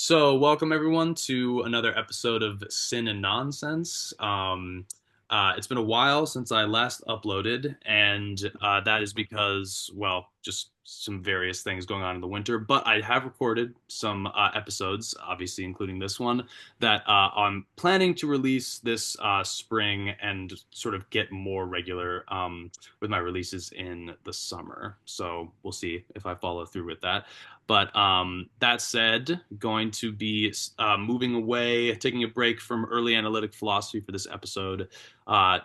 So, welcome everyone to another episode of Sin and Nonsense. It's been a while since I last uploaded, and that is because, well, just some various things going on in the winter. But I have recorded some episodes, obviously including this one, that I'm planning to release this spring and sort of get more regular with my releases in the summer. So we'll see if I follow through with that. But that said, going to be moving away, taking a break from early analytic philosophy for this episode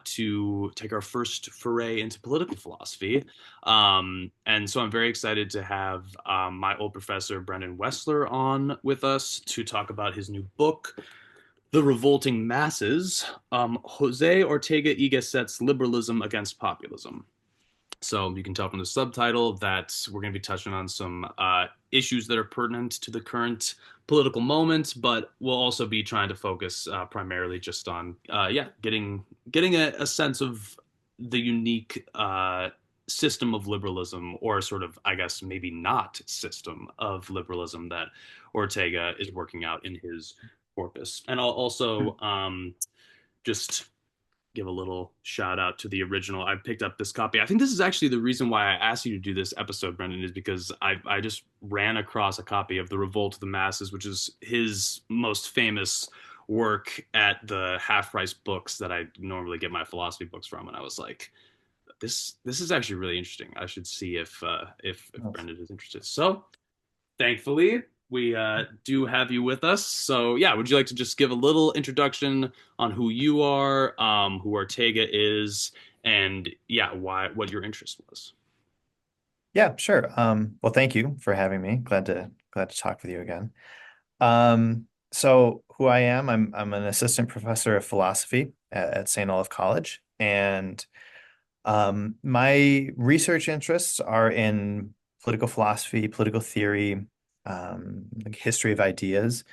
to take our first foray into political philosophy. And so I'm very excited to have my old professor, Brendon Westler, on with us to talk about his new book, The Revolting Masses, Jose Ortega y Gasset's Liberalism Against Populism. So you can tell from the subtitle that we're going to be touching on some issues that are pertinent to the current political moment, but we'll also be trying to focus primarily just on, getting a sense of the unique system of liberalism, or sort of, I guess, maybe not system of liberalism that Ortega is working out in his corpus. And I'll also just give a little shout out to the original. I picked up this copy. I think this is actually the reason why I asked you to do this episode, Brendon, is because I just ran across a copy of The Revolt of the Masses, which is his most famous work at the half price books that I normally get my philosophy books from. And I was like, this is actually really interesting. I should see if Brendon is interested. So thankfully, we do have you with us. So, yeah, would you like to just give a little introduction on who you are, who Ortega is, and yeah, what your interest was? Yeah, sure. Well, thank you for having me. Glad to talk with you again. So who I am, I'm an assistant professor of philosophy at St. Olaf College, and my research interests are in political philosophy, political theory, like history of ideas.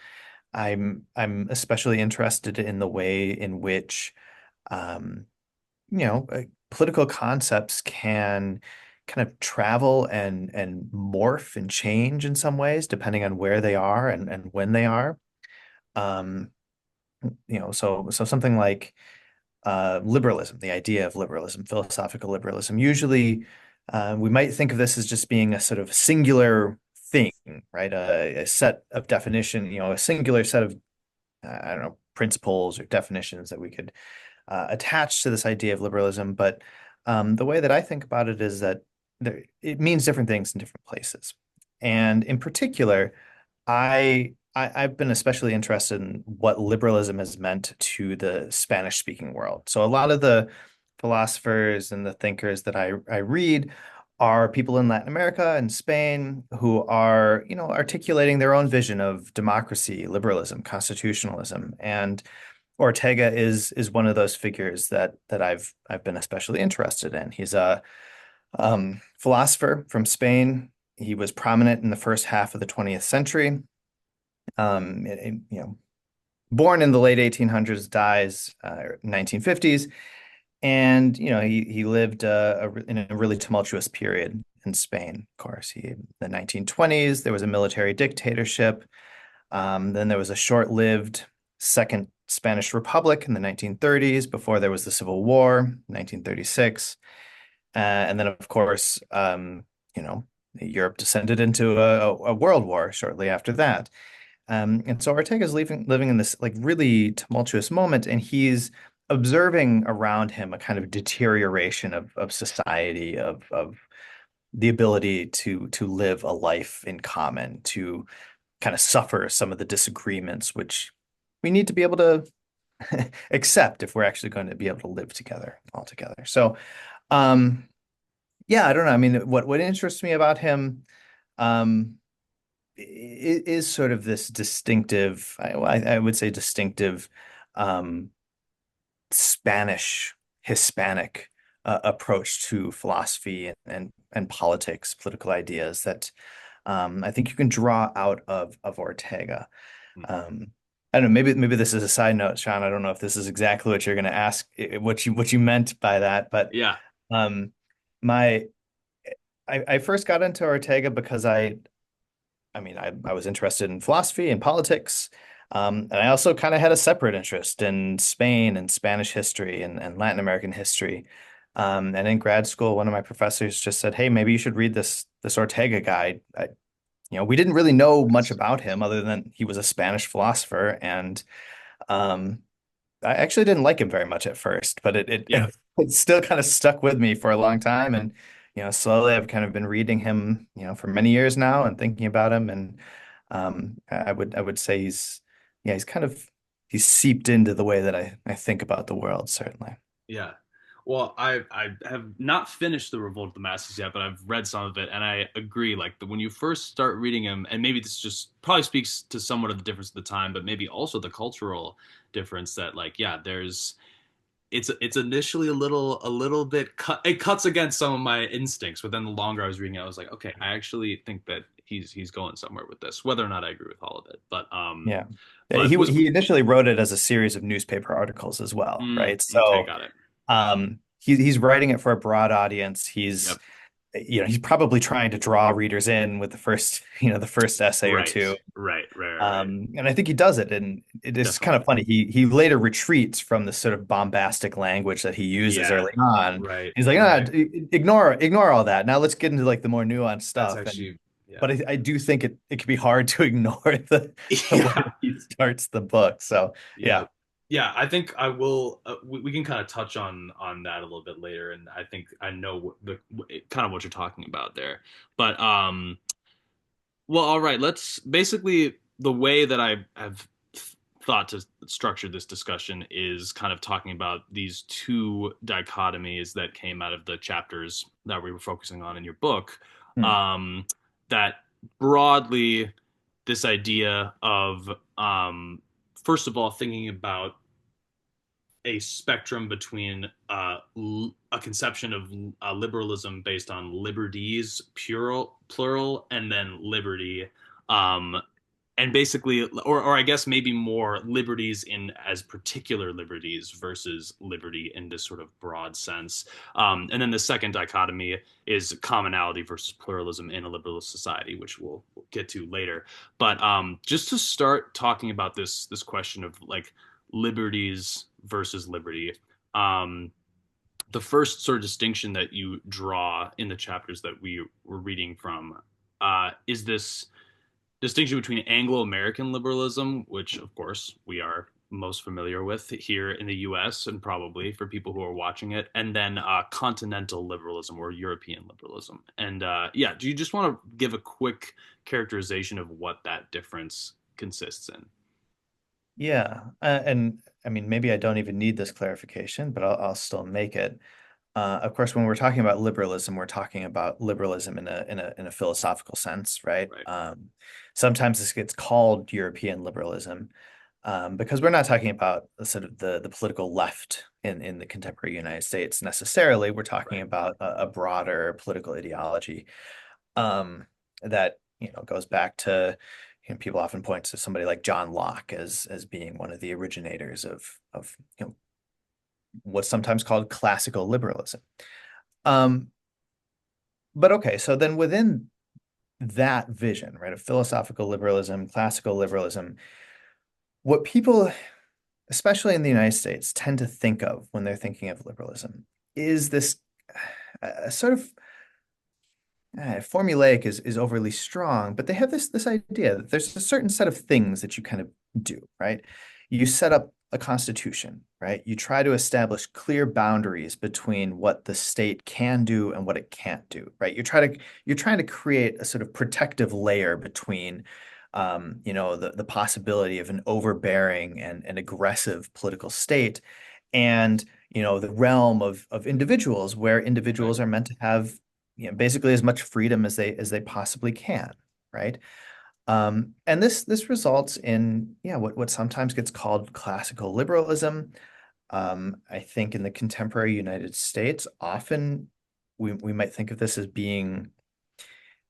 I'm especially interested in the way in which um, political concepts can kind of travel and morph and change in some ways, depending on where they are and when they are. Um, so something like liberalism, the idea of liberalism, philosophical liberalism. Usually, we might think of this as just being a sort of singular thing, right? A set of definition, a singular set of, I don't know, principles or definitions that we could attach to this idea of liberalism. But the way that I think about it is that it means different things in different places. And in particular, I've been especially interested in what liberalism has meant to the Spanish-speaking world. So a lot of the philosophers and the thinkers that I read are people in Latin America and Spain who are, articulating their own vision of democracy, liberalism, constitutionalism. And Ortega is one of those figures that I've been especially interested in. He's a philosopher from Spain. He was prominent in the first half of the 20th century. Born in the late 1800s, dies 1950s, and he lived in a really tumultuous period in Spain. Of course, in the 1920s there was a military dictatorship. Then there was a short-lived Second Spanish Republic in the 1930s before there was the Civil War, 1936. And then, of course, Europe descended into a world war shortly after that. And so Ortega is living in this like really tumultuous moment, and he's observing around him a kind of deterioration of society, of the ability to live a life in common, to kind of suffer some of the disagreements which we need to be able to accept if we're actually going to be able to live together all together. So, um, yeah, I don't know. I mean, what interests me about him, um, is sort of this distinctive, I would say distinctive, um, Spanish Hispanic approach to philosophy and politics, political ideas that I think you can draw out of Ortega. Um, I don't know, maybe this is a side note, Sean. I don't know if this is exactly what you're going to ask, what you meant by that, but Yeah. um, my I first got into Ortega because I mean, I was interested in philosophy and politics. And I also kind of had a separate interest in Spain and Spanish history and Latin American history. And in grad school, one of my professors just said, "Hey, maybe you should read this Ortega guy." We didn't really know much Nice. about him other than he was a Spanish philosopher, and um, I actually didn't like him very much at first, but Yeah. it still kind of stuck with me for a long time. And slowly I've kind of been reading him, for many years now and thinking about him. And I would say he's kind of he's seeped into the way that I think about the world, certainly. Yeah. Well, I have not finished the Revolt of the Masses yet, but I've read some of it, and I agree. Like when you first start reading him, and maybe this just probably speaks to somewhat of the difference of the time, but maybe also the cultural difference that, like, yeah, there's it's initially a little bit it cuts against some of my instincts, but then the longer I was reading it, I was like, okay, I actually think that he's going somewhere with this, whether or not I agree with all of it. But Yeah. but was He initially wrote it as a series of newspaper articles as well, right? okay, So got it. he's writing it for a broad audience. He's Yep. he's probably trying to draw readers in with the first, the first essay or Right. two. Right. And I think he does it, and it is kind Definitely. of funny. He later retreats from the sort of bombastic language that he uses Yeah. early on. Right. He's like, ah, Right. ignore all that. Now let's get into like the more nuanced That's stuff. And actually yeah. but I do think it can be hard to ignore the way Yeah. he starts the book. So Yeah. yeah, Yeah, I think I will. We can kind of touch on that a little bit later, and I think I know kind of what you're talking about there. But well, all right. Let's basically the way that I have thought to structure this discussion is kind of talking about these two dichotomies that came out of the chapters that we were focusing on in your book. Hmm. Um, that broadly, this idea of first of all thinking about a spectrum between a conception of liberalism based on liberties, plural, and then liberty, um, and basically, or I guess maybe more liberties in as particular liberties versus liberty in this sort of broad sense. And then the second dichotomy is commonality versus pluralism in a liberalist society, which we'll get to later. But just to start talking about this question of like liberties versus liberty. Um, the first sort of distinction that you draw in the chapters that we were reading from is this distinction between Anglo-American liberalism, which of course we are most familiar with here in the US and probably for people who are watching it, and then continental liberalism or European liberalism. And yeah, do you just want to give a quick characterization of what that difference consists in? Yeah, and I mean maybe I don't even need this clarification, but I'll still make it. Of course, when we're talking about liberalism, we're talking about liberalism in a philosophical sense, right? Right, Sometimes this gets called European liberalism, because we're not talking about the sort of the political left in the contemporary United States necessarily. We're talking right, about a broader political ideology, that goes back to, people often point to somebody like John Locke as being one of the originators of what's sometimes called classical liberalism. Um, but okay, so then within that vision, right, of philosophical liberalism, classical liberalism, what people, especially in the United States, tend to think of when they're thinking of liberalism is this sort of formulaic is overly strong, but they have this idea that there's a certain set of things that you kind of do, right? You set up a constitution, right? You try to establish clear boundaries between what the state can do and what it can't do, right? You're trying to create a sort of protective layer between the possibility of an overbearing and aggressive political state and the realm of individuals where right, individuals are meant to have basically as much freedom as they possibly can, right? And this results in what sometimes gets called classical liberalism. I think in the contemporary United States, often we might think of this as being,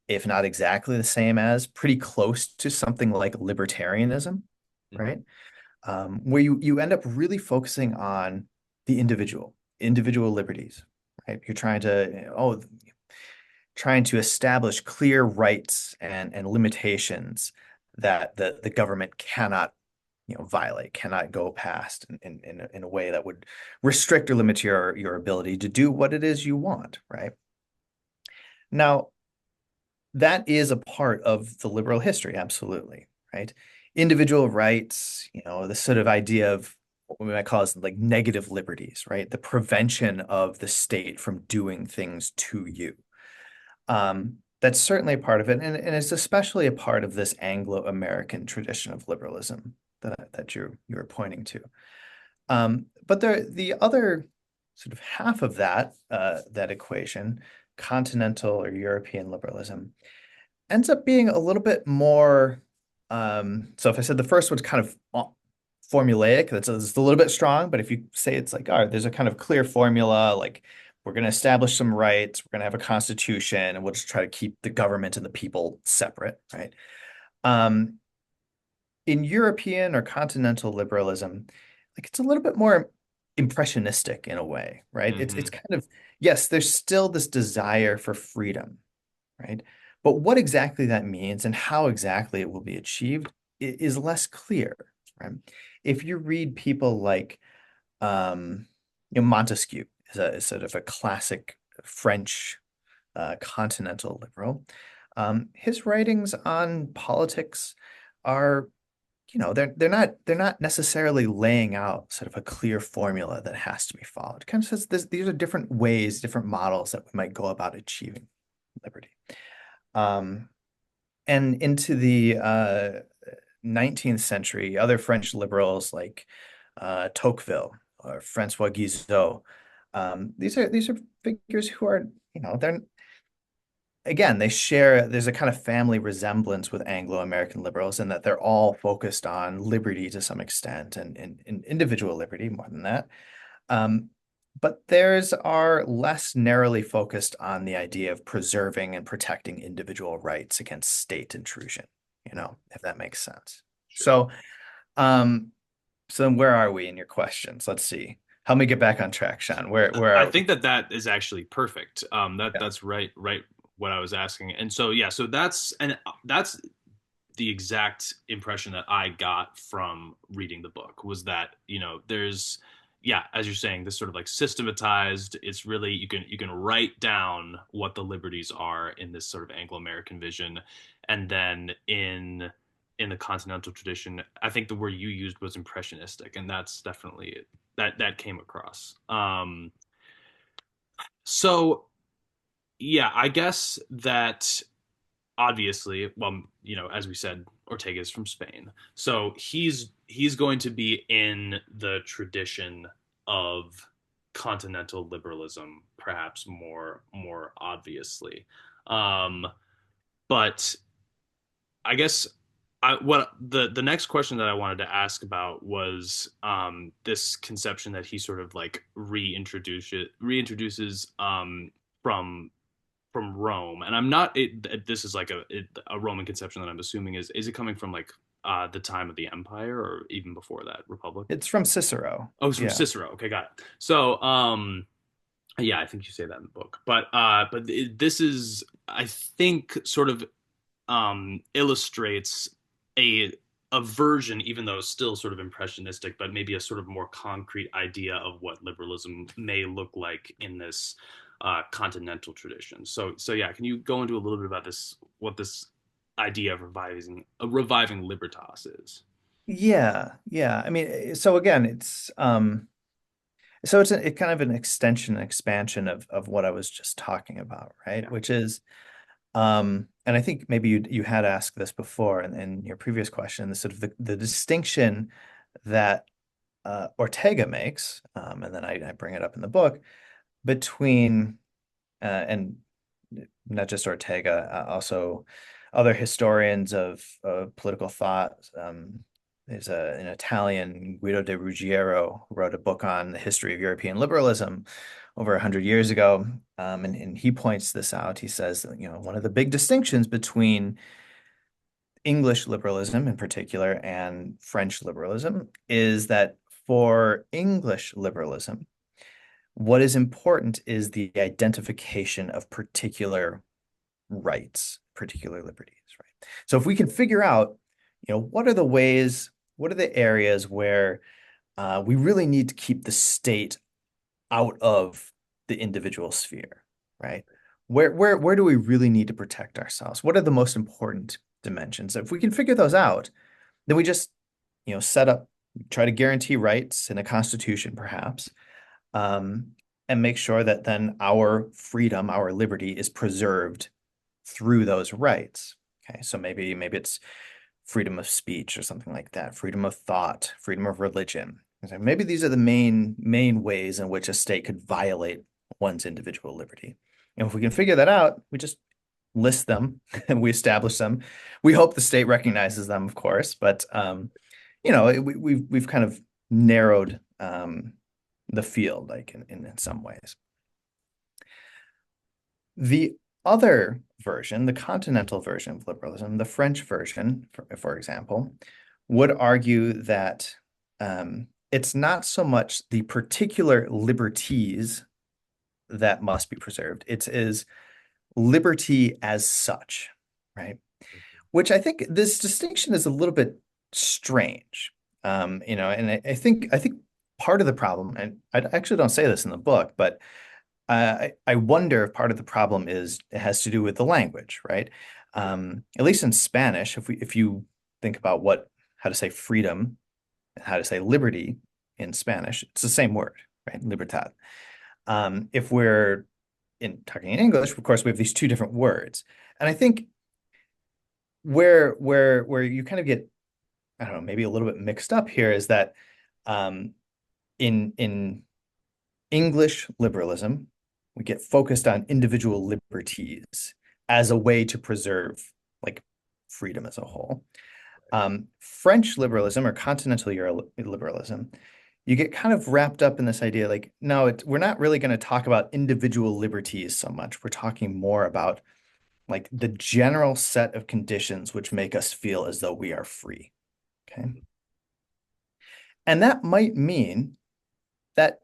if not exactly the same as, pretty close to something like libertarianism, hmm right? Where you end up really focusing on the individual liberties, right? You're trying to, trying to establish clear rights and limitations that the government cannot, violate, cannot go past in a way that would restrict or limit your ability to do what it is you want, right? Now, that is a part of the liberal history, absolutely, right? Individual rights, the sort of idea of what we might call as like negative liberties, right? The prevention of the state from doing things to you. That's certainly a part of it, and it's especially a part of this Anglo-American tradition of liberalism that you were pointing to. But the other sort of half of that equation, continental or European liberalism, ends up being a little bit more. So if I said the first one's kind of formulaic, it's a little bit strong, but if you say it's like, all right, there's a kind of clear formula, like we're going to establish some rights, we're going to have a constitution, and we'll just try to keep the government and the people separate, right? Um, in European or continental liberalism, like it's a little bit more impressionistic in a way, right? It's Hmm. kind of, yes, there's still this desire for freedom, right? But what exactly that means and how exactly it will be achieved is less clear, right? If you read people like um, Montesquieu is sort of a classic French continental liberal. His writings on politics are, they're not necessarily laying out sort of a clear formula that has to be followed. It kind of says these are different ways, different models that we might go about achieving liberty. Um, and into the 19th century, other French liberals like Tocqueville or Francois Guizot, these are figures who are, they're again, there's a kind of family resemblance with Anglo-American liberals in that they're all focused on liberty to some extent and individual liberty more than that. Um, but theirs are less narrowly focused on the idea of preserving and protecting individual rights against state intrusion, if that makes sense. Sure. So, um, so then where are we in your questions? Let's see. Help me get back on track, Sean. Where I are we? think that that is actually perfect. Yeah. That's right what I was asking. And so yeah, so that's the exact impression that I got from reading the book was that, there's yeah, as you're saying, this sort of like systematized, it's really you can write down what the liberties are in this sort of Anglo-American vision. And then in the continental tradition, I think the word you used was impressionistic, and that's definitely it. That came across. So yeah, I guess that obviously, well, as we said, Ortega is from Spain, so he's going to be in the tradition of continental liberalism, perhaps more obviously. Um, but I guess what the next question that I wanted to ask about was this conception that he sort of like reintroduces from Rome, and I'm not. This is like a Roman conception that I'm assuming is it coming from like the time of the Empire or even before that Republic? It's from Cicero. Oh, it's from Yeah. Cicero. Okay, got it. So yeah, I think you say that in the book, but this is I think sort of illustrates a a version, even though it's still sort of impressionistic, but maybe a sort of more concrete idea of what liberalism may look like in this continental tradition. So yeah, can you go into a little bit about this, what this idea of reviving libertas is? Yeah, yeah. I mean, so again, it's kind of an extension and expansion of what I was just talking about, right? Yeah. Which is and I think maybe you had asked this before in your previous question, the sort of the distinction that Ortega makes, and then I bring it up in the book between and not just Ortega, also other historians of political thought. There's an Italian, Guido de Ruggiero, who wrote a book on the history of European liberalism over 100 years ago. And he points this out. He says, one of the big distinctions between English liberalism in particular and French liberalism is that for English liberalism, what is important is the identification of particular rights, particular liberties, right? So if we can figure out, what are the ways, what are the areas where we really need to keep the state out of the individual sphere, right? Where do we really need to protect ourselves? What are the most important dimensions? If we can figure those out, then we just, set up, try to guarantee rights in a constitution, perhaps, um, and make sure that then our freedom, our liberty is preserved through those rights. Okay, so maybe it's freedom of speech or something like that, freedom of thought, freedom of religion. So maybe these are the main ways in which a state could violate one's individual liberty. And if we can figure that out, we just list them and we establish them. We hope the state recognizes them, of course, but we've kind of narrowed the field, like in some ways. The other version, the continental version of liberalism, the French version, for example, would argue that it's not so much the particular liberties that must be preserved. It is liberty as such, right? Which I think this distinction is a little bit strange. And I think part of the problem, and I actually don't say this in the book, but I wonder if part of the problem is it has to do with the language, right? At least in Spanish, if you think about how to say freedom, how to say liberty in Spanish, it's the same word, right? Libertad. If we're talking in English, of course, we have these two different words, and I think where you kind of get, I don't know, maybe a little bit mixed up here is that in English liberalism, we get focused on individual liberties as a way to preserve like freedom as a whole. French liberalism or continental liberalism, you get kind of wrapped up in this idea like, no, we're not really going to talk about individual liberties so much. We're talking more about like the general set of conditions which make us feel as though we are free. Okay. And that might mean that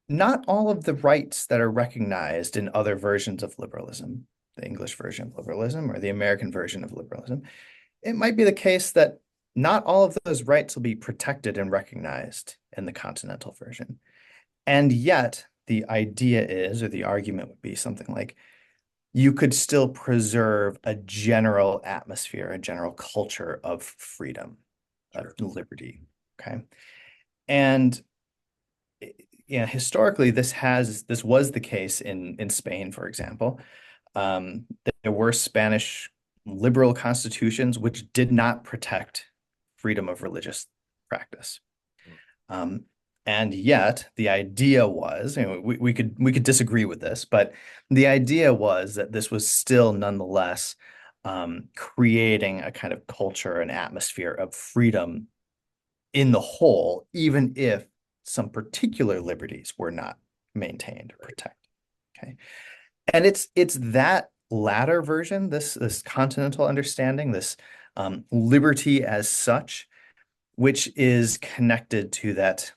not all of the rights that are recognized in other versions of liberalism, the English version of liberalism or the American version of liberalism, it might be the case that not all of those rights will be protected and recognized in the continental version. And yet, the idea is, or the argument would be something like, you could still preserve a general atmosphere, a general culture of freedom, of liberty. Okay. And historically, this was the case in Spain, for example. There were Spanish liberal constitutions which did not protect freedom of religious practice. And yet the idea was, we could disagree with this, but the idea was that this was still nonetheless creating a kind of culture and atmosphere of freedom in the whole, even if some particular liberties were not maintained or protected. Okay. And it's that latter version, this continental understanding, this liberty as such, which is connected to that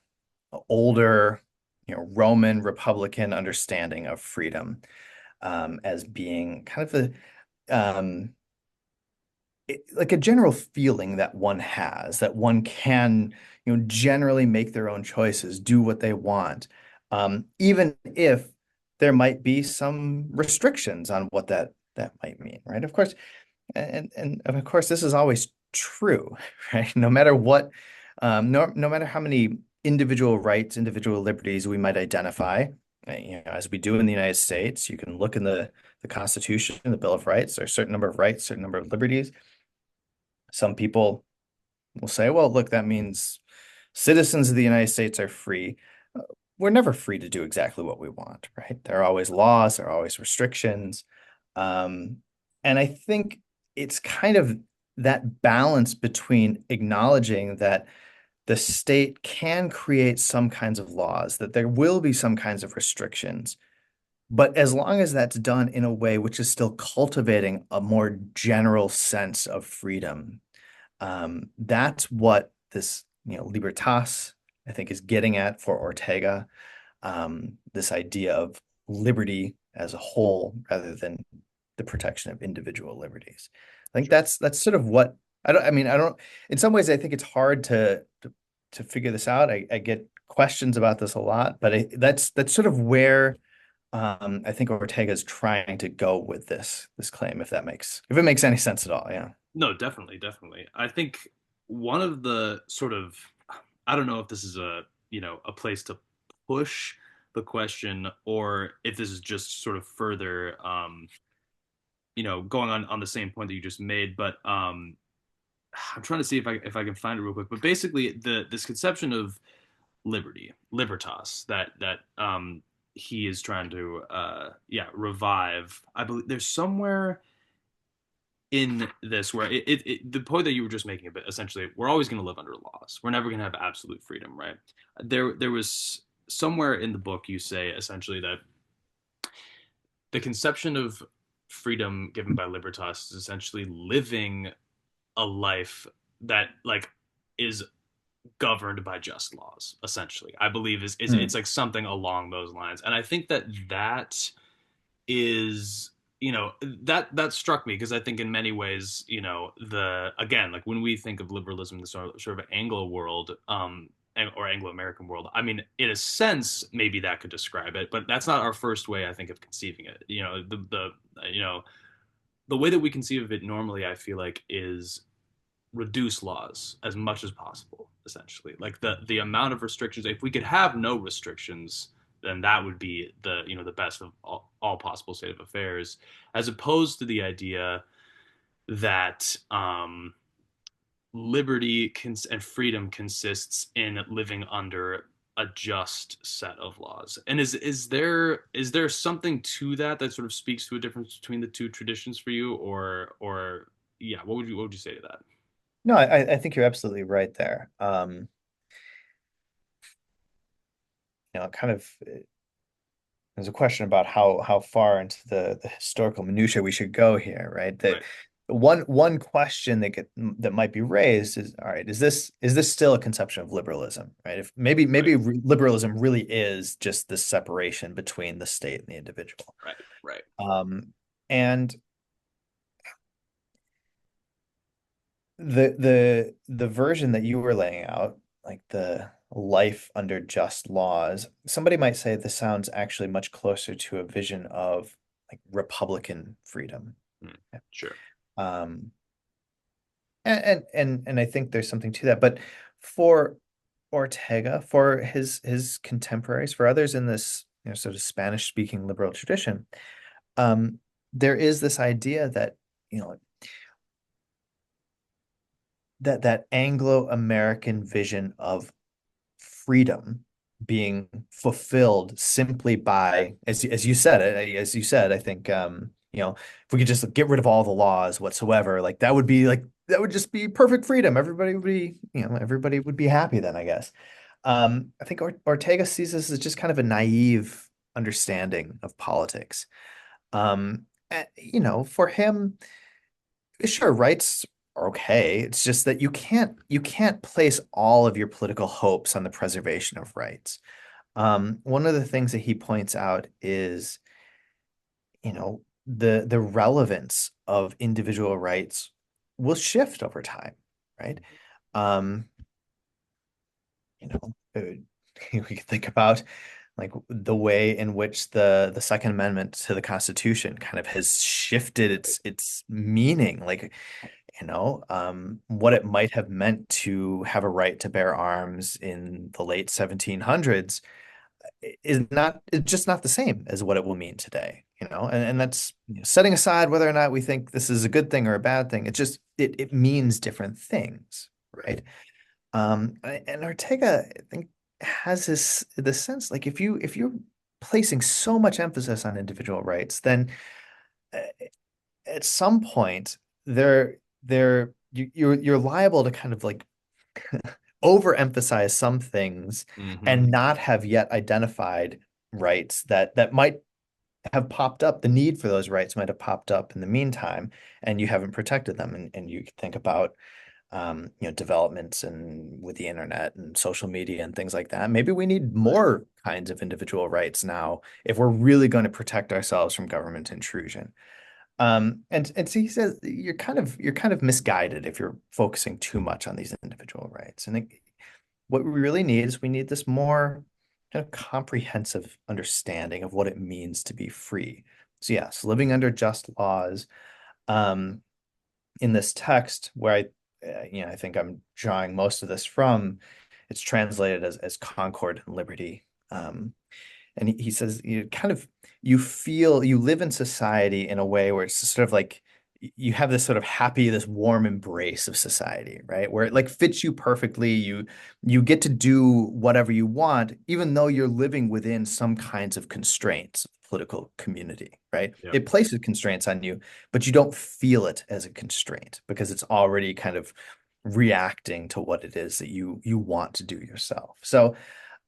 older, Roman Republican understanding of freedom as being kind of like a general feeling that one has, that one can, generally make their own choices, do what they want, even if there might be some restrictions on what that might mean, right? Of course, and of course, this is always true, right? No matter what, no matter how many individual rights, individual liberties we might identify, as we do in the United States, you can look in the Constitution, the Bill of Rights, there's a certain number of rights, certain number of liberties. Some people will say, well, look, that means citizens of the United States are free. We're never free to do exactly what we want, right? There are always laws, there are always restrictions. And I think it's kind of that balance between acknowledging that the state can create some kinds of laws, that there will be some kinds of restrictions, but as long as that's done in a way which is still cultivating a more general sense of freedom, that's what this, libertas, I think, is getting at for Ortega. This idea of liberty as a whole, rather than the protection of individual liberties. I think Sure. that's sort of what I mean, I don't, in some ways I think it's hard to figure this out. I get questions about this a lot, but that's sort of where I think Ortega is trying to go with this claim, if it makes any sense at all. Yeah. No, definitely, definitely. I think one of the sort of, I don't know if this is a, a place to push the question or if this is just sort of further, going on the same point that you just made, but I'm trying to see if I can find it real quick. But basically, this conception of liberty, libertas, that he is trying to revive. I believe there's somewhere in this where the point that you were just making, but essentially we're always going to live under laws, we're never going to have absolute freedom, right? There was somewhere in the book you say essentially that the conception of freedom given by libertas is essentially living a life that like is governed by just laws, essentially. I believe is it's Hmm. like something along those lines, and I think that is, that struck me because I think in many ways, the again, like when we think of liberalism, the sort of Anglo world, or Anglo-American world, I mean, in a sense maybe that could describe it, but that's not our first way I think of conceiving it. The way that we conceive of it normally, I feel like, is reduce laws as much as possible, essentially. Like the amount of restrictions, if we could have no restrictions, then that would be the best of all possible state of affairs, as opposed to the idea that liberty and freedom consists in living under a just set of laws. And is there something to that sort of speaks to a difference between the two traditions for you, or yeah, what would you say to that? No, I think you're absolutely right there. Kind of there's a question about how far into the historical minutia we should go here, right? That Right, one question that might be raised is, all right, is this still a conception of liberalism, right? If right, liberalism really is just this separation between the state and the individual. right, right. And the version that you were laying out, like the life under just laws, somebody might say this sounds actually much closer to a vision of like Republican freedom. Mm, sure. Um, and I think there's something to that. But for Ortega, for his contemporaries, for others in this, sort of Spanish speaking liberal tradition, um, there is this idea that, you know, that Anglo-American vision of freedom being fulfilled simply by, as you said, I think, if we could just get rid of all the laws whatsoever, like that would just be perfect freedom. Everybody would be happy then, I guess. I think Ortega sees this as just kind of a naive understanding of politics. For him, sure, rights are okay. It's just that you can't place all of your political hopes on the preservation of rights. One of the things that he points out is, the relevance of individual rights will shift over time, right? Um, we could think about like the way in which the Second Amendment to the Constitution kind of has shifted its meaning. Like, what it might have meant to have a right to bear arms in the late 1700s it's just not the same as what it will mean today, and that's setting aside whether or not we think this is a good thing or a bad thing. It means different things, Right. right? And Ortega, I think, has this sense like if you're placing so much emphasis on individual rights, then uh, at some point you're liable to kind of like overemphasize some things Mm-hmm. and not have yet identified rights that might have popped up. The need for those rights might have popped up in the meantime, and you haven't protected them. And you think about developments and with the internet and social media and things like that. Maybe we need Right. more kinds of individual rights now if we're really going to protect ourselves from government intrusion. And so he says you're kind of misguided if you're focusing too much on these individual rights. And what we really need is we need this more kind of comprehensive understanding of what it means to be free. So yes, living under just laws. Um, in this text, where I think I'm drawing most of this from, it's translated as concord and liberty. And he says you live in society in a way where it's sort of like you have this sort of happy, this warm embrace of society, right? Where it like fits you perfectly. You get to do whatever you want, even though you're living within some kinds of constraints of the political community, right? Yeah. It places constraints on you, but you don't feel it as a constraint because it's already kind of reacting to what it is that you want to do yourself. So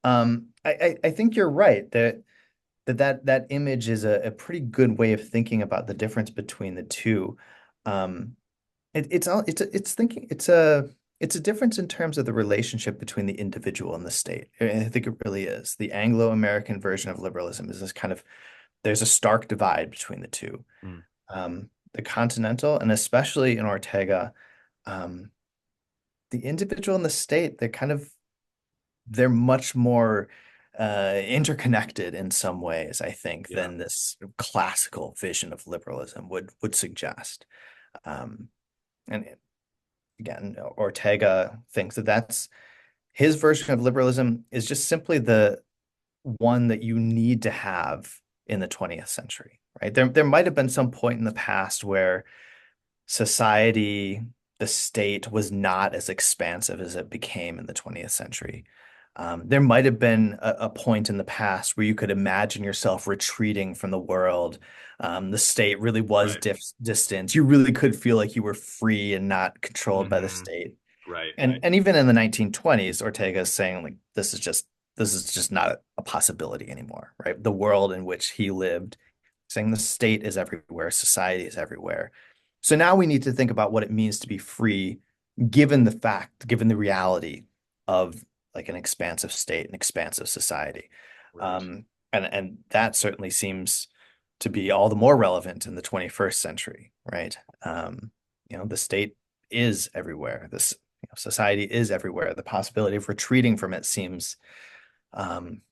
I think you're right that image is a pretty good way of thinking about the difference between the two. Um, it's a difference in terms of the relationship between the individual and the state. And I think it really is. The Anglo-American version of liberalism is this kind of there's a stark divide between the two. Mm. The continental, and especially in Ortega, um, the individual and the state, they're much more interconnected in some ways, I think, Yeah. than this classical vision of liberalism would suggest. Um, and again, Ortega thinks that that's his version of liberalism is just simply the one that you need to have in the 20th century, right? There might have been some point in the past where society, the state was not as expansive as it became in the 20th century. There might have been a point in the past where you could imagine yourself retreating from the world. The state really was Right. distant. You really could feel like you were free and not controlled by the Hmm. state. Right. And even in the 1920s, Ortega is saying like this is just not a possibility anymore, right? The world in which he lived, saying the state is everywhere, society is everywhere. So now we need to think about what it means to be free, given the reality of like an expansive state, an expansive society. Right. Um, and that certainly seems to be all the more relevant in the 21st century, right? The state is everywhere. Society is everywhere. The possibility of retreating from it seems um,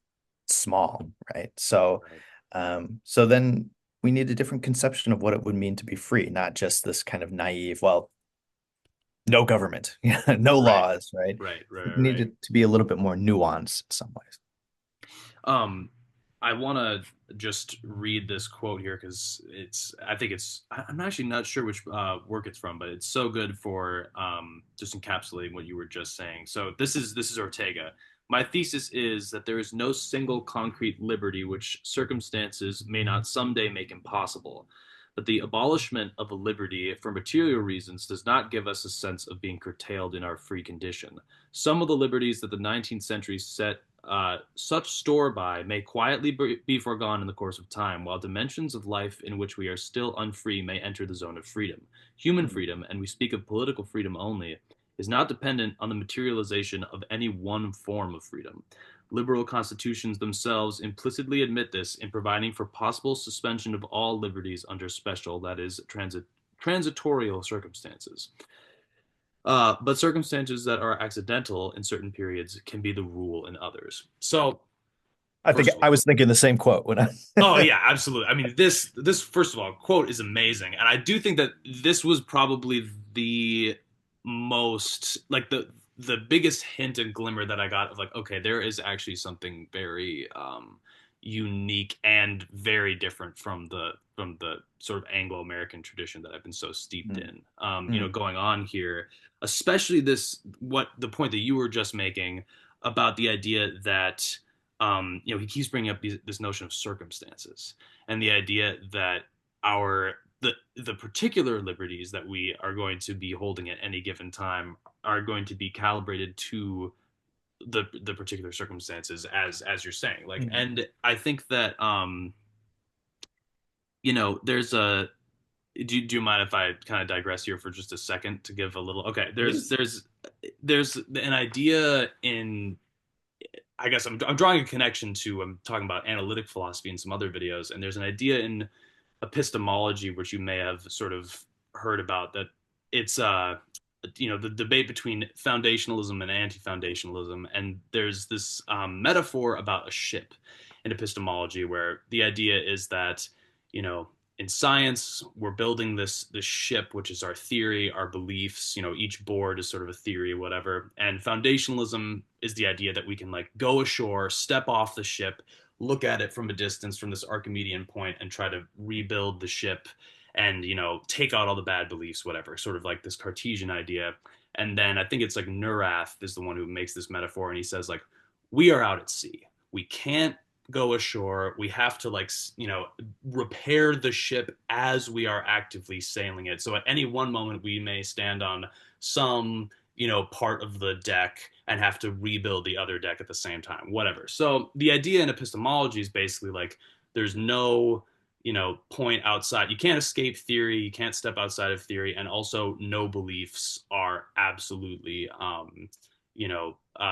small, right? Right. So then we need a different conception of what it would mean to be free, not just this kind of naive, well, no government, no Right. laws, right? Right. Right. We Right. need Right. it to be a little bit more nuanced in some ways. Um, I want to just read this quote here because I think I'm actually not sure which work it's from, but it's so good for just encapsulating what you were just saying. So this is Ortega. My thesis is that there is no single concrete liberty which circumstances may not someday make impossible. But the abolishment of a liberty for material reasons does not give us a sense of being curtailed in our free condition. Some of the liberties that the 19th century set such store by may quietly be foregone in the course of time, while dimensions of life in which we are still unfree may enter the zone of freedom. Human Mm, freedom, and we speak of political freedom only, is not dependent on the materialization of any one form of freedom. Liberal constitutions themselves implicitly admit this in providing for possible suspension of all liberties under special, that is, transitorial circumstances. But circumstances that are accidental in certain periods can be the rule in others. So, I think first of I all, was thinking the same quote when I. oh yeah, absolutely. I mean, this first of all quote is amazing, and I do think that this was probably the most like the biggest hint and glimmer that I got of like, okay, there is actually something very unique and very different from the sort of Anglo-American tradition that I've been so steeped Mm, in. mm, Going on here, especially this what the point that you were just making about the idea that he keeps bringing up this notion of circumstances and the idea that our the particular liberties that we are going to be holding at any given time are going to be calibrated to the particular circumstances as you're saying like mm. and I think that there's a do you mind if I kind of digress here for just a second to give a little okay Please. there's an idea in I guess I'm drawing a connection to I'm talking about analytic philosophy in some other videos, and there's an idea in epistemology, which you may have sort of heard about, that it's the debate between foundationalism and anti-foundationalism, and there's this metaphor about a ship in epistemology where the idea is that you know in science we're building this ship, which is our theory, our beliefs. Each board is sort of a theory, whatever. And foundationalism is the idea that we can like go ashore, step off the ship, look at it from a distance from this Archimedean point, and try to rebuild the ship and take out all the bad beliefs, whatever, sort of like this Cartesian idea. And then I think it's like Neurath is the one who makes this metaphor, and he says like we are out at sea, we can't go ashore, we have to like repair the ship as we are actively sailing it. So at any one moment we may stand on some part of the deck and have to rebuild the other deck at the same time, whatever. So the idea in epistemology is basically like there's no point outside. You can't escape theory, you can't step outside of theory, and also no beliefs are absolutely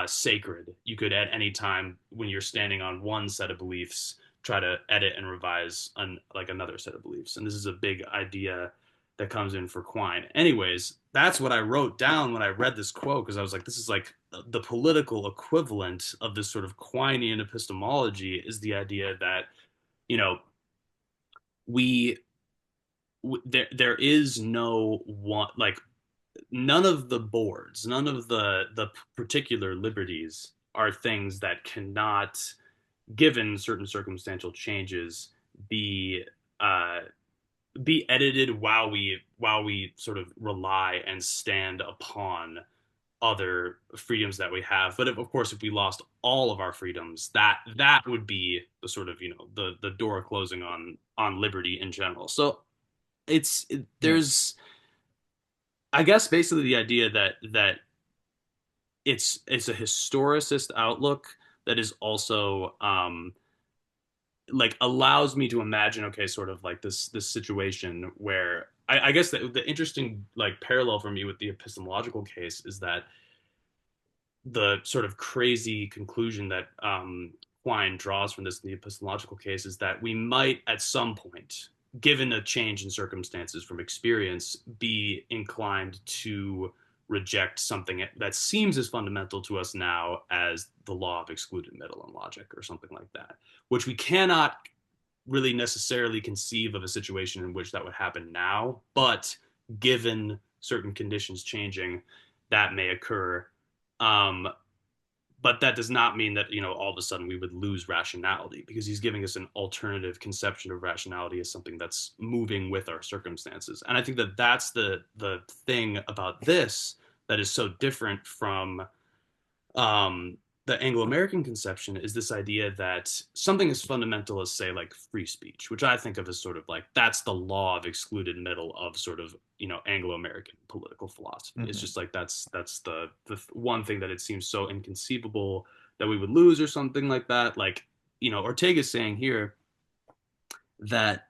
sacred. You could at any time when you're standing on one set of beliefs try to edit and revise like another set of beliefs. And this is a big idea that comes in for Quine. Anyways, that's what I wrote down when I read this quote, because I was like, this is like the political equivalent of this sort of Quinean epistemology, is the idea that you know we there is no one, like none of the boards, none of the particular liberties are things that cannot, given certain circumstantial changes, be uh, be edited while we sort of rely and stand upon other freedoms that we have. But of course, if we lost all of our freedoms, that would be the sort of the door closing on liberty in general. So Yeah. there's, I guess, basically the idea that it's a historicist outlook that is also like allows me to imagine, okay, sort of like this situation where I guess the interesting like parallel for me with the epistemological case is that the sort of crazy conclusion that Quine draws from this in the epistemological case is that we might at some point, given a change in circumstances from experience, be inclined to reject something that seems as fundamental to us now as the law of excluded middle and logic or something like that, which we cannot really necessarily conceive of a situation in which that would happen now, but given certain conditions changing, that may occur. Um, but that does not mean that all of a sudden we would lose rationality, because he's giving us an alternative conception of rationality as something that's moving with our circumstances. And I think that that's the thing about this that is so different from um, the Anglo-American conception, is this idea that something as fundamental as, say, like free speech, which I think of as sort of like that's the law of excluded middle of sort of Anglo-American political philosophy. It's Hmm. just like that's the one thing that it seems so inconceivable that we would lose or something like that. Like Ortega's saying here that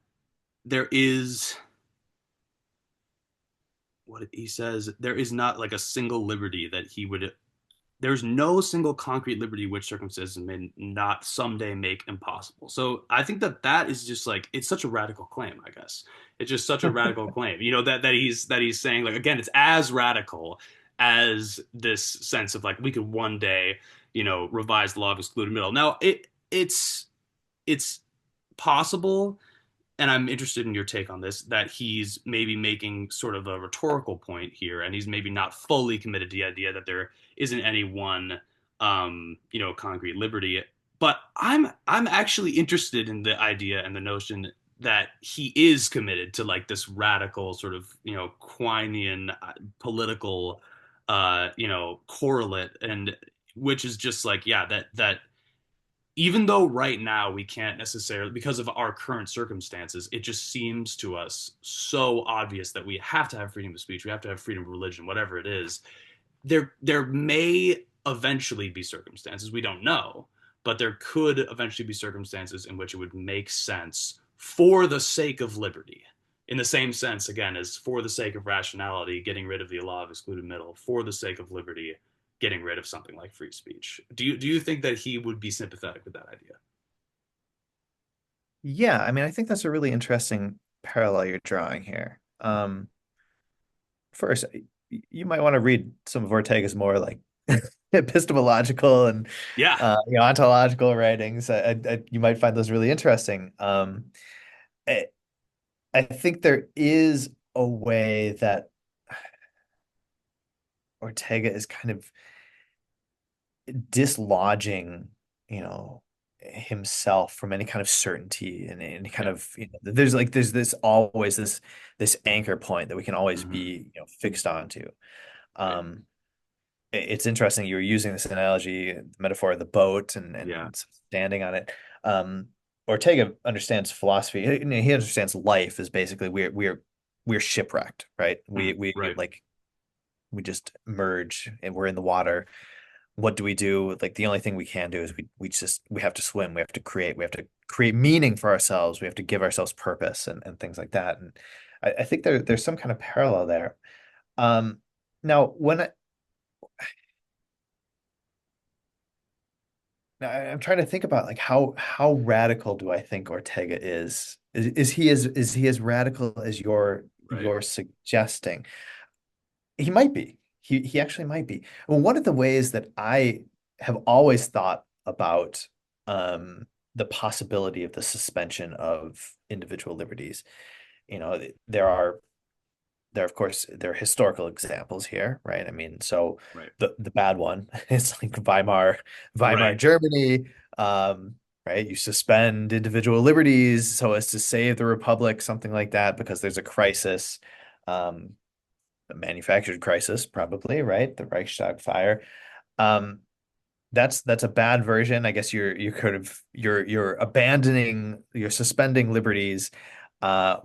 there is, what he says, there is not like a single liberty that he would, there's no single concrete liberty which circumstances may not someday make impossible. So I think that is just like, it's such a radical claim, I guess. It's just such a radical claim, that he's saying, like, again, it's as radical as this sense of like we could one day revise the law of excluded middle. Now it's possible, and I'm interested in your take on this, that he's maybe making sort of a rhetorical point here, and he's maybe not fully committed to the idea that there isn't any one, concrete liberty. But I'm actually interested in the idea and the notion that he is committed to like this radical sort of Quinean political correlate, and which is just like, yeah, that even though right now we can't necessarily, because of our current circumstances, it just seems to us so obvious that we have to have freedom of speech, we have to have freedom of religion, whatever it is. There may eventually be circumstances, we don't know, but there could eventually be circumstances in which it would make sense for the sake of liberty, in the same sense again as for the sake of rationality, getting rid of the law of excluded middle, for the sake of liberty, getting rid of something like free speech. Do you think that he would be sympathetic with that idea? Yeah, I mean, I think that's a really interesting parallel you're drawing here. First, you might want to read some of Ortega's more like epistemological and Yeah. ontological writings. You might find those really interesting. I, I think there is a way that Ortega is kind of dislodging, you know, himself from any kind of certainty and any kind Yeah. of, there's this always this anchor point that we can always Hmm. be, fixed onto. Right. Um, it's interesting you were using this analogy, the metaphor of the boat Yeah. and standing on it. Um, Ortega understands philosophy. He understands life is basically we're shipwrecked, right? We Mhm. we Right. like we just merge and we're in the water. What do we do? Like the only thing we can do is we have to swim. We have to create meaning for ourselves. We have to give ourselves purpose and things like that. And I think there's some kind of parallel there. Um, now when I, Now, I'm trying to think about like how radical do I think Ortega is? Is he as radical as Right. you're suggesting? He might be. He actually might be. Well, one of the ways that I have always thought about the possibility of the suspension of individual liberties, there are of course there are historical examples here, right? I mean, so Right. the bad one is like Weimar Right. Germany, right? You suspend individual liberties so as to save the republic, something like that, because there's a crisis, um, a manufactured crisis, probably, right? The Reichstag fire. Um, that's a bad version. I guess you're kind of you're suspending liberties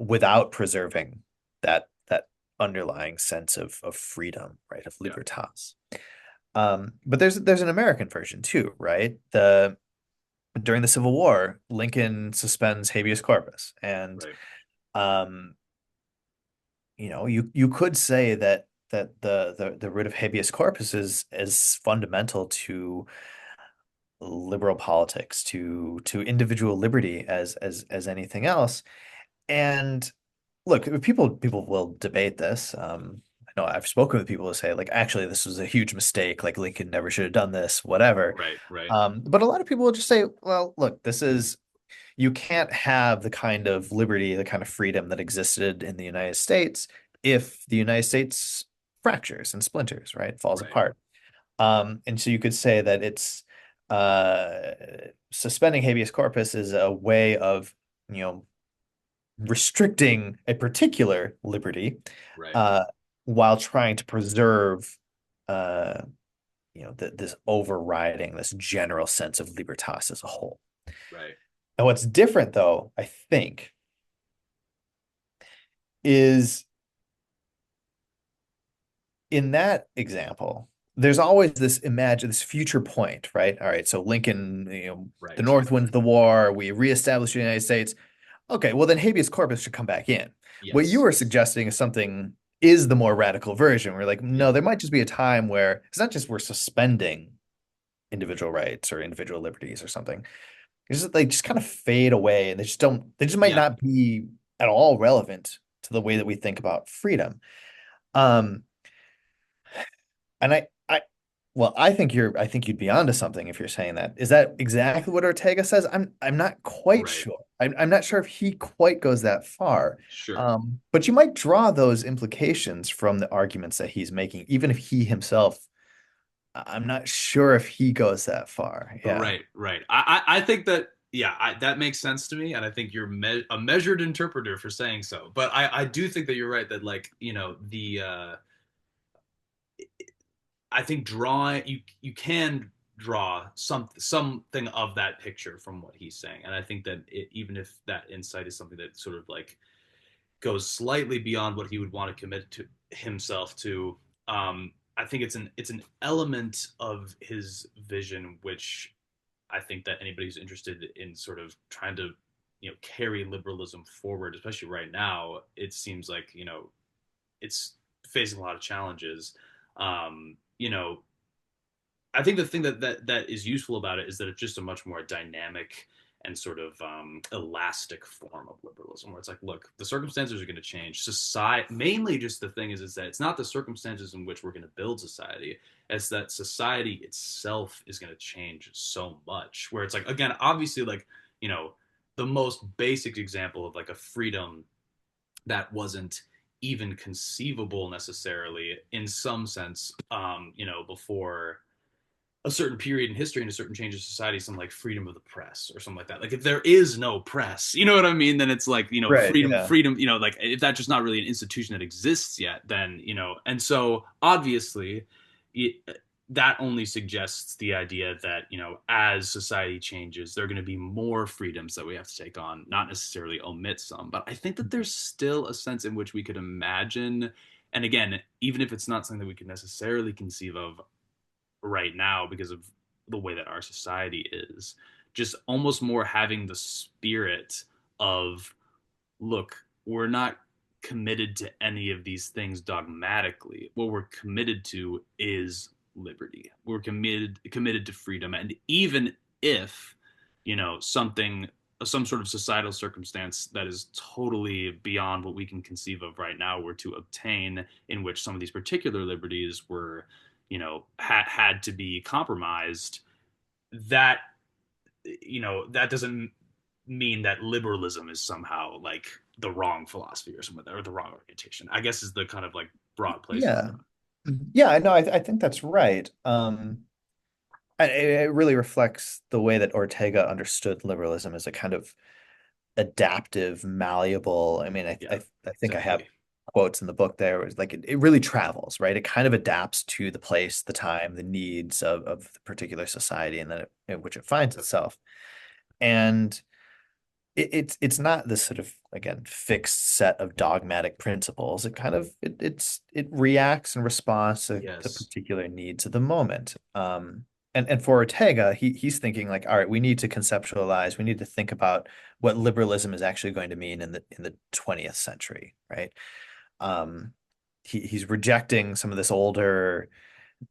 without preserving that underlying sense of freedom, right? Of Yeah. libertas. But there's an American version too, right? The During the Civil War, Lincoln suspends habeas corpus, and Right. um, you could say that the root of habeas corpus is fundamental to liberal politics, to individual liberty as anything else. And look, people will debate this. I know I've spoken with people who say like, actually, this was a huge mistake. Like Lincoln never should have done this, whatever. Right. Right. But a lot of people will just say, well, look, you can't have the kind of liberty, the kind of freedom that existed in the United States if the United States fractures and splinters, right? Falls Right. apart. And so you could say that it's uh, suspending habeas corpus is a way of, you know, restricting a particular liberty Right. uh, while trying to preserve, uh, this overriding, this general sense of libertas as a whole. Right. And what's different, though, I think, is in that example, there's always this future point, right? All right, so Lincoln, the Right. North wins the war, we reestablish the United States. Okay, well then habeas corpus should come back in. What you Yes. were suggesting is the more radical version. We're like, Yeah. no, there might just be a time where it's not just we're suspending individual rights or individual liberties or something. It's just they just kind of fade away and they just might Yeah. not be at all relevant to the way that we think about freedom. Um, And I think you'd be onto something if you're saying that. Is that exactly what Ortega says? I'm not quite Right. sure. I'm not sure if he quite goes that far. Sure. But you might draw those implications from the arguments that he's making, even if he himself, I'm not sure if he goes that far. Yeah. Right. Right. I think that yeah, that makes sense to me, and I think you're a measured interpreter for saying so. But I do think that you're right that like the I think drawing you can draw something of that picture from what he's saying, and I think that even if that insight is something that sort of like goes slightly beyond what he would want to commit to himself to, I think it's an element of his vision which I think that anybody who's interested in sort of trying to carry liberalism forward, especially right now, it seems like it's facing a lot of challenges. Um, you know, I think the thing that is useful about it is that it's just a much more dynamic and sort of elastic form of liberalism, where it's like, look, the circumstances are going to change. Society, mainly, just the thing is that it's not the circumstances in which we're going to build society. It's that society itself is going to change so much. Where it's like, again, obviously, like, you know, the most basic example of like a freedom that wasn't even conceivable necessarily in some sense, before a certain period in history and a certain change of society, some like freedom of the press or something like that. Like if there is no press, you know what I mean? Then it's like, Right, freedom, yeah. freedom, like if that's just not really an institution that exists yet, then, and so obviously it, that only suggests the idea that, as society changes, there are going to be more freedoms that we have to take on, not necessarily omit some. But I think that there's still a sense in which we could imagine, and again, even if it's not something that we could necessarily conceive of right now because of the way that our society is, just almost more having the spirit of, look, we're not committed to any of these things dogmatically. What we're committed to is liberty. We're committed to freedom. And even if, something, some sort of societal circumstance that is totally beyond what we can conceive of right now were to obtain, in which some of these particular liberties were, had to be compromised, that, that doesn't mean that liberalism is somehow like the wrong philosophy or something, or the wrong orientation, I guess, is the kind of like broad place to Yeah. Yeah, I know. I think that's right. It really reflects the way that Ortega understood liberalism as a kind of adaptive, malleable. I mean, yeah, I think I have exactly. quotes in the book there. Where it's like it really travels, right? It kind of adapts to the place, the time, the needs of the particular society and then in which it finds itself. And it's not this sort of again fixed set of dogmatic principles. It kind of it reacts and responds to the Yes. particular needs of the moment. And for Ortega, he's thinking like, all right, we need to conceptualize, we need to think about what liberalism is actually going to mean in the 20th century, right? Um, he's rejecting some of this older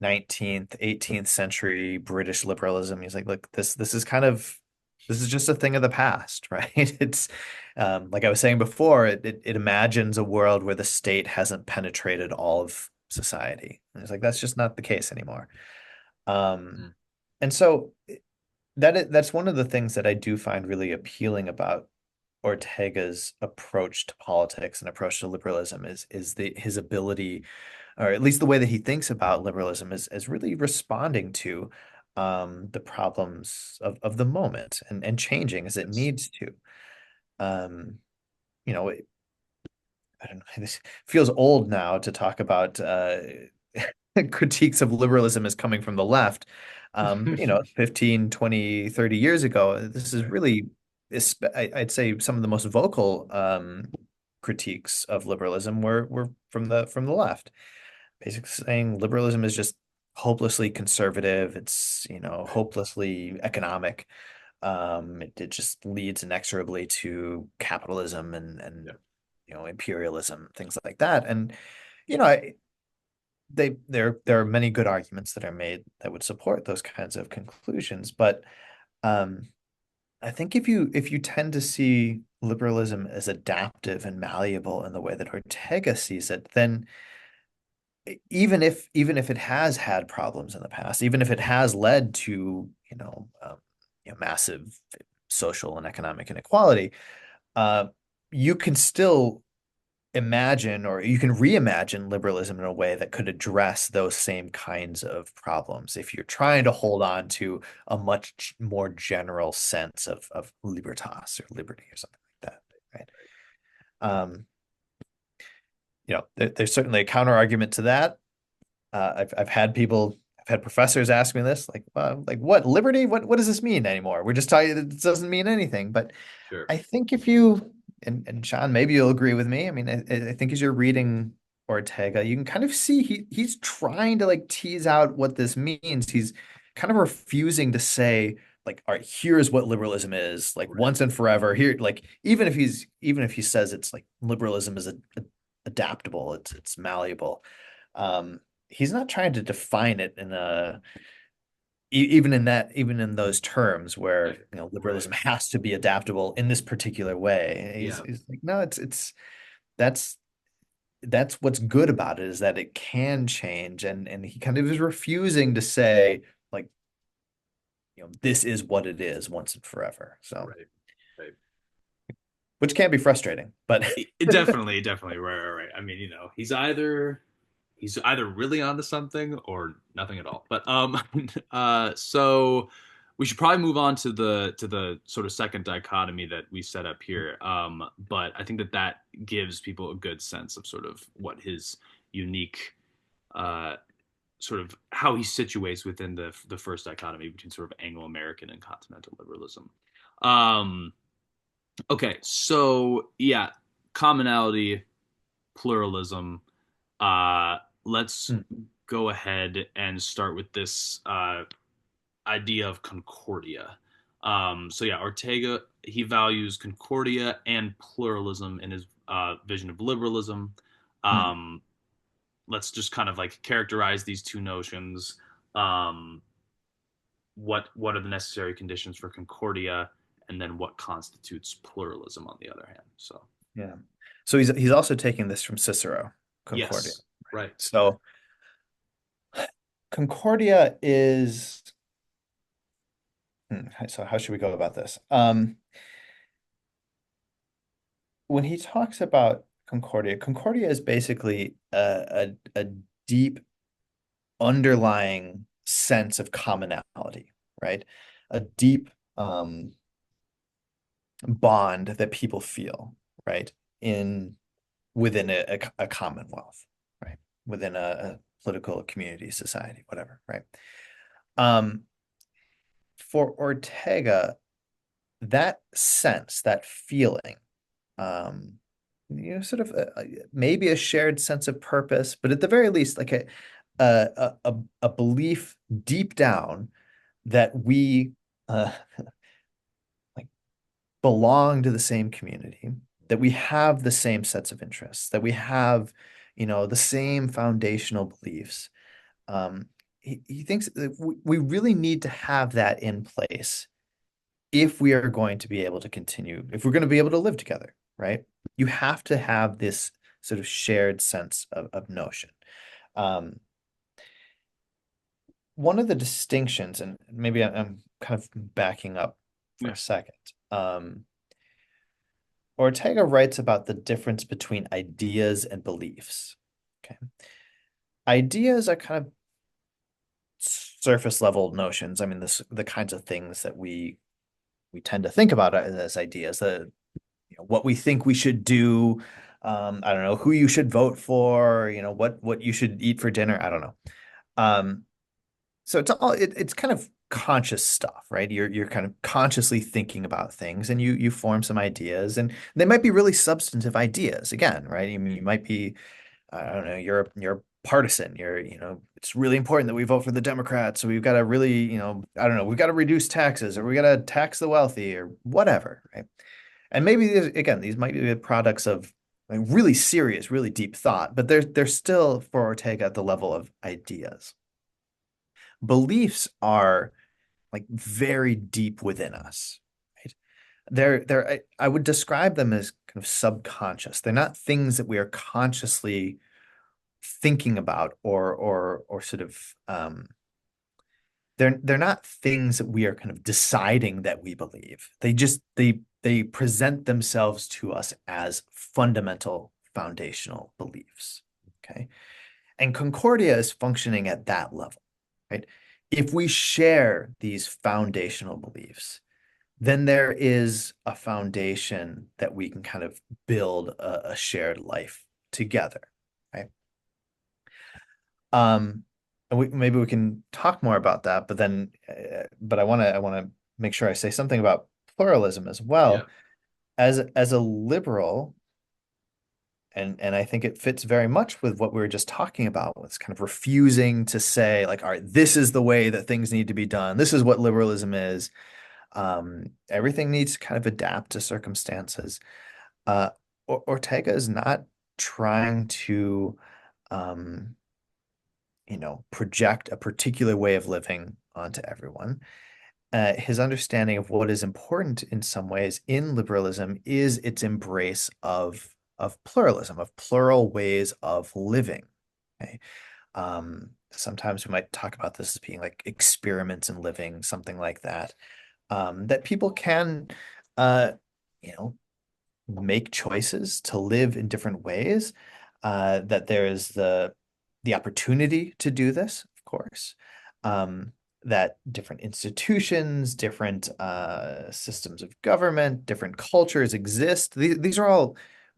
19th, 18th century British liberalism. He's like, look, this is just a thing of the past, right? It's like I was saying before, it imagines a world where the state hasn't penetrated all of society. And it's like that's just not the case anymore. Um, Mm. and so that's one of the things that I do find really appealing about Ortega's approach to politics and approach to liberalism is his ability, or at least the way that he thinks about liberalism is really responding to the problems of the moment and changing as it Yes. needs to. Um, you know, I don't know, this feels old now to talk about critiques of liberalism as coming from the left. But, 15, 20, 30 years ago, this is Right. really, I'd say some of the most vocal critiques of liberalism were from the left, basically saying liberalism is just hopelessly conservative. It's, Right. hopelessly economic. It just leads inexorably to capitalism and Yeah. imperialism, things like that. And you know, I, there are many good arguments that are made that would support those kinds of conclusions. But um, I think if you tend to see liberalism as adaptive and malleable in the way that Ortega sees it, then even if it has had problems in the past, even if it has led to massive social and economic inequality, uh, you can still imagine or you can reimagine liberalism in a way that could address those same kinds of problems if you're trying to hold on to a much more general sense of libertas or liberty or something like that, right? Um, there's certainly a counter argument to that. I've had professors ask me this, like what liberty? What does this mean anymore? We're just talking, it doesn't mean anything. But Sure. I think if you and Sean, maybe you'll agree with me. I mean, I think as you're reading Ortega, you can kind of see he's trying to like tease out what this means. He's kind of refusing to say, like, all right, here's what liberalism is, like Right. once and forever. Here, like even if he says it's like liberalism is adaptable, it's malleable. He's not trying to define it in a even in those terms where, Right. Right. liberalism has to be adaptable in this particular way, Yeah. he's like, no, it's that's that's what's good about it, is that it can change, and he kind of is refusing to say, like, this is what it is once and forever. So, Right. Right. which can be frustrating, but Definitely, definitely. Right, right, right. I mean, he's either really onto something or nothing at all. But so we should probably move on to the sort of second dichotomy that we set up here. But I think that gives people a good sense of sort of what his unique uh sort of how he situates within the first dichotomy between sort of Anglo-American and continental liberalism. Um, okay, so yeah, commonality, pluralism. Let's Hmm, go ahead and start with this idea of concordia. So yeah, Ortega, he values concordia and pluralism in his vision of liberalism. hmm. Um, let's just kind of like characterize these two notions. Um, what are the necessary conditions for concordia, and then what constitutes pluralism on the other hand. So Yeah. So he's also taking this from Cicero, Concordia. yes, right. So Concordia is, so how should we go about this? When he talks about Concordia, Concordia is basically a deep underlying sense of commonality, right? A deep bond that people feel, right? In within a commonwealth, right? Within a political community, society, whatever, right? Um, for Ortega, that sense, that feeling, um, sort of maybe a shared sense of purpose, but at the very least, like a belief deep down that we uh, like belong to the same community, that we have the same sets of interests, that we have, the same foundational beliefs. Um, he thinks that we really need to have that in place if we are going to be able to continue, if we're going to be able to live together, right? You have to have this sort of shared sense of notion. Um, One of the distinctions, and maybe I'm kind of backing up for Yeah. a second. Ortega writes about the difference between ideas and beliefs. Okay. Ideas are kind of surface level notions. I mean, the kinds of things that we tend to think about as ideas, what we think we should do. I don't know who you should vote for, what you should eat for dinner. I don't know. Um, so it's kind of conscious stuff, right? You're kind of consciously thinking about things, and you form some ideas, and they might be really substantive ideas again, right? I mean, you might be, I don't know, you're partisan. It's really important that we vote for the Democrats. So we've got to really, I don't know, we've got to reduce taxes, or we got to tax the wealthy, or whatever, right? And maybe again, these might be the products of like really serious, really deep thought, but they're still for Ortega at the level of ideas. Beliefs are like very deep within us, right? I would describe them as kind of subconscious. They're not things that we are consciously thinking about, or sort of they're not things that we are kind of deciding that we believe. They present themselves to us as fundamental foundational beliefs. Okay. And Concordia is functioning at that level, right? If we share these foundational beliefs, then there is a foundation that we can kind of build a shared life together, right? Um, and maybe we can talk more about that, but I want to make sure I say something about pluralism as Yeah. well. As a liberal, and I think it fits very much with what we were just talking about, with kind of refusing to say, like, all right, this is the way that things need to be done. This is what liberalism is. Everything needs to kind of adapt to circumstances. Uh, Ortega is not trying to, um, project a particular way of living onto everyone. His understanding of what is important in some ways in liberalism is its embrace of pluralism, of plural ways of living. Okay. Sometimes we might talk about this as being like experiments in living, something like that. That people can, uh, you know, make choices to live in different ways. That there is the opportunity to do this, of course. Um, that different institutions, different systems of government, different cultures exist. These are all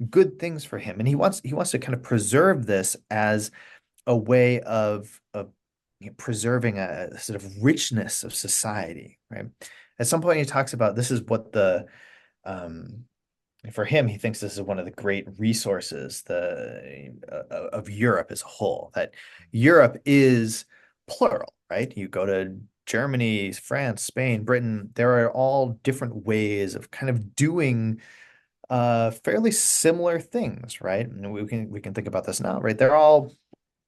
good things for him, and he wants to kind of preserve this as a way of preserving a sort of richness of society, right? At some point, he talks about this is what the um, for him, he thinks this is one of the great resources of Europe as a whole, that Europe is plural, right? You go to Germany, France, Spain, Britain, there are all different ways of kind of doing fairly similar things, right? And we can think about this now, right? They're all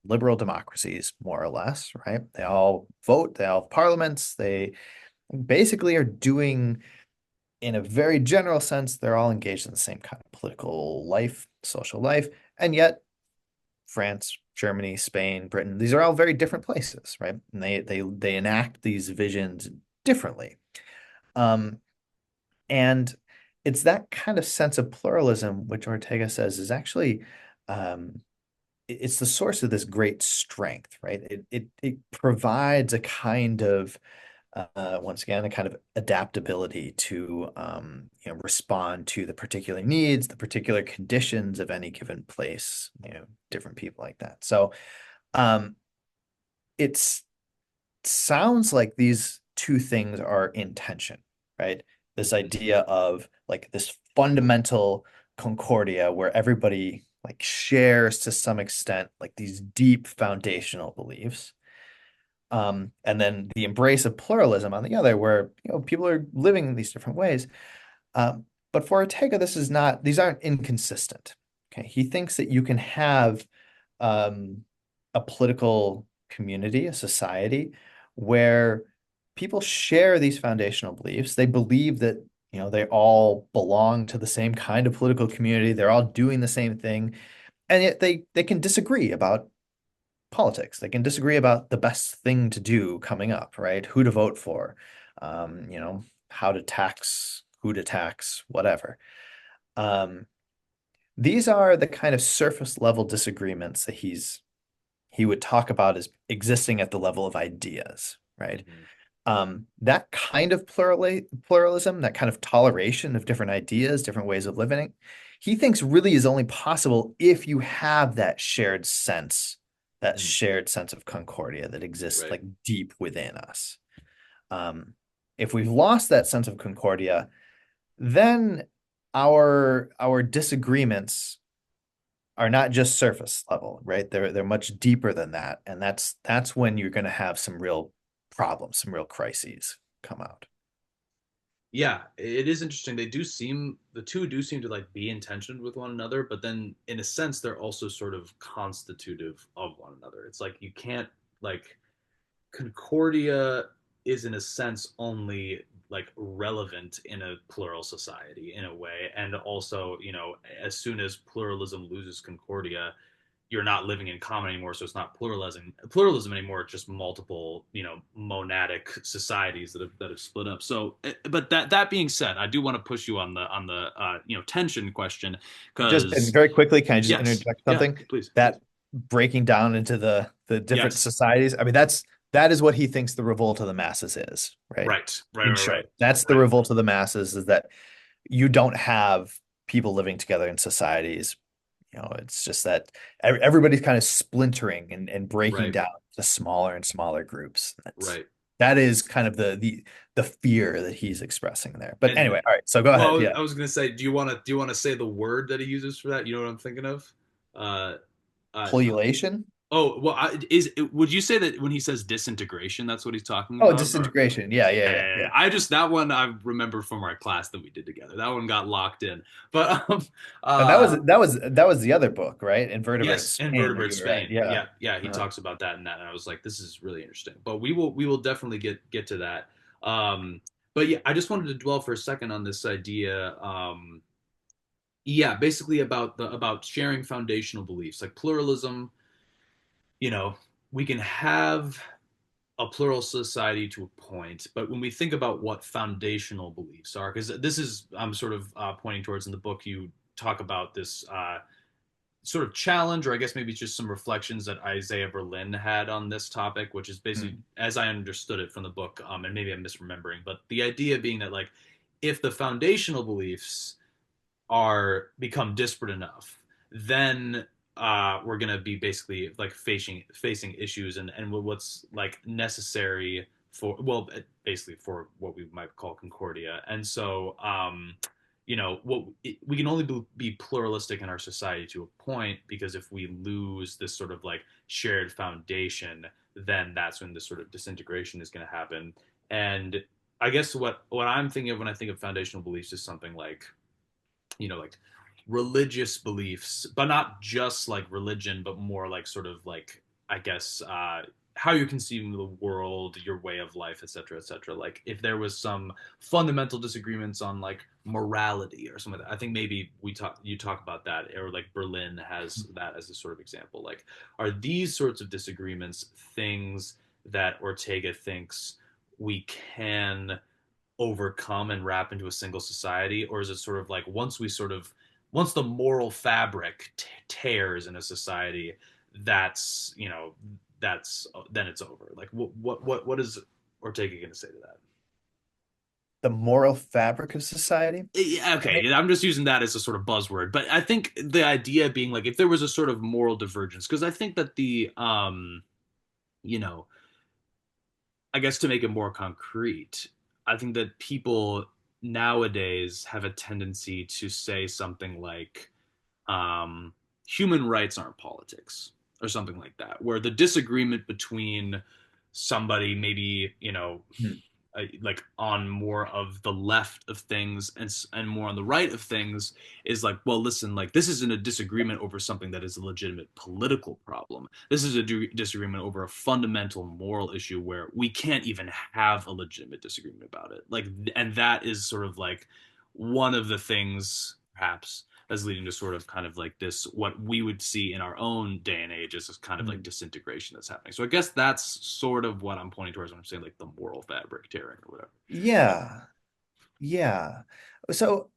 liberal democracies, more or less, right? They all vote, they all have parliaments, they basically are doing in a very general sense, they're all engaged in the same kind of political life, social life, and yet France, Germany, Spain, Britain, these are all very different places, right? And they enact these visions differently. Um, and it's that kind of sense of pluralism, which Ortega says is actually um, it's the source of this great strength, right? It provides a kind of once again, a kind of adaptability to respond to the particular needs, the particular conditions of any given place, different people like that. So um, it's sounds like these two things are in tension, right? This Mhm. idea of like this fundamental concordia where everybody like shares to some extent like these deep foundational beliefs, and then the embrace of pluralism on the other, where people are living in these different ways. Um, but for Ortega, these aren't inconsistent. Okay, he thinks that you can have um, a political community, a society, where people share these foundational beliefs. They believe that they all belong to the same kind of political community. They're all doing the same thing, and yet they can disagree about politics. They can disagree about the best thing to do coming up, right? Who to vote for, how to tax, who to tax, whatever. Um, these are the kind of surface level disagreements that he would talk about as existing at the level of ideas, right? Mhm. That kind of pluralism, that kind of toleration of different ideas, different ways of living, he thinks really is only possible if you have that Mhm. shared sense of concordia that exists Right. like deep within us. Um, if we've lost that sense of concordia, then our disagreements are not just surface level, right? They're much deeper than that, and that's when you're going to have some real problems, some real crises come out. Yeah, it is interesting. The two do seem to like be in tension with one another, but then in a sense they're also sort of constitutive of one another. It's like you can't like Concordia is in a sense only like relevant in a plural society in a way, and also as soon as pluralism loses Concordia, you're not living in common anymore, so it's not pluralism anymore. It's just multiple monadic societies that have split up. So but that being said, I do want to push you on the tension question, Just and because very quickly, can I just yes, interject yeah, something? please, That breaking down into the different yes, societies, I mean, that is what he thinks the revolt of the masses is, right? right, right, In right, right, short, that's the right, revolt of the masses, is that you don't have people living together in societies. It's just that everybody's kind of splintering and breaking right, down to smaller and smaller groups. right. That is kind of the fear that he's expressing there. But And anyway, all right, so go ahead. well, Yeah. I was gonna say, do you want to say the word that he uses for that? You know what I'm thinking of? Uh, uh, Polulation. Oh, well, would you say that when he says disintegration, that's what he's talking Oh, about? Or disintegration. Yeah, yeah, yeah, yeah. I just that one I remember from our class that we did together. That one got locked in. But And that was the other book, right? Invertebrate yes, Spain that invertebrate you read. Spain. Yeah. Yeah, yeah, he Uh, talks about that and that, and I was like, this is really interesting. But we will definitely get to that. Um, but yeah, I just wanted to dwell for a second on this idea. Yeah, basically about sharing foundational beliefs like pluralism. You know, we can have a plural society to a point, but when we think about what foundational beliefs are, because this is I'm sort of pointing towards in the book, you talk about this sort of challenge, or I guess maybe it's just some reflections that Isaiah Berlin had on this topic, which is basically, mm, as I understood it from the book, and maybe I'm misremembering, but the idea being that like if the foundational beliefs are become disparate enough, then we're gonna be basically like facing issues and what's like necessary for well basically for what we might call concordia. And so what we can only be pluralistic in our society to a point, because if we lose this sort of like shared foundation, then that's when this sort of disintegration is going to happen. And I guess what I'm thinking of when I think of foundational beliefs is something like religious beliefs, but not just like religion, but more like sort of like I guess how you're conceiving the world, your way of life, etc., etc. Like if there was some fundamental disagreements on like morality or something like that, I think maybe you talk about that, or like Berlin has that as a sort of example. Like, are these sorts of disagreements things that Ortega thinks we can overcome and wrap into a single society, or is it sort of like once the moral fabric tears in a society, that's that's then it's over? Like what is Ortega going to say to that? the moral fabric of society. Yeah, I mean, okay, I'm just using that as a sort of buzzword, but I think the idea being like if there was a sort of moral divergence, because I think that the you know I guess to make it more concrete, I think that people nowadays have a tendency to say something like, human rights aren't politics, or something like that, where the disagreement between somebody maybe, hmm, like on more of the left of things and more on the right of things is like, well, listen, like this isn't a disagreement over something that is a legitimate political problem. This is a disagreement over a fundamental moral issue where we can't even have a legitimate disagreement about it. Like, and that is sort of like one of the things perhaps that's leading to sort of kind of like this what we would see in our own day and age as this kind of like hmm. disintegration that's happening. So I guess that's sort of what I'm pointing towards when I'm saying like the moral fabric tearing or whatever. Yeah, yeah. So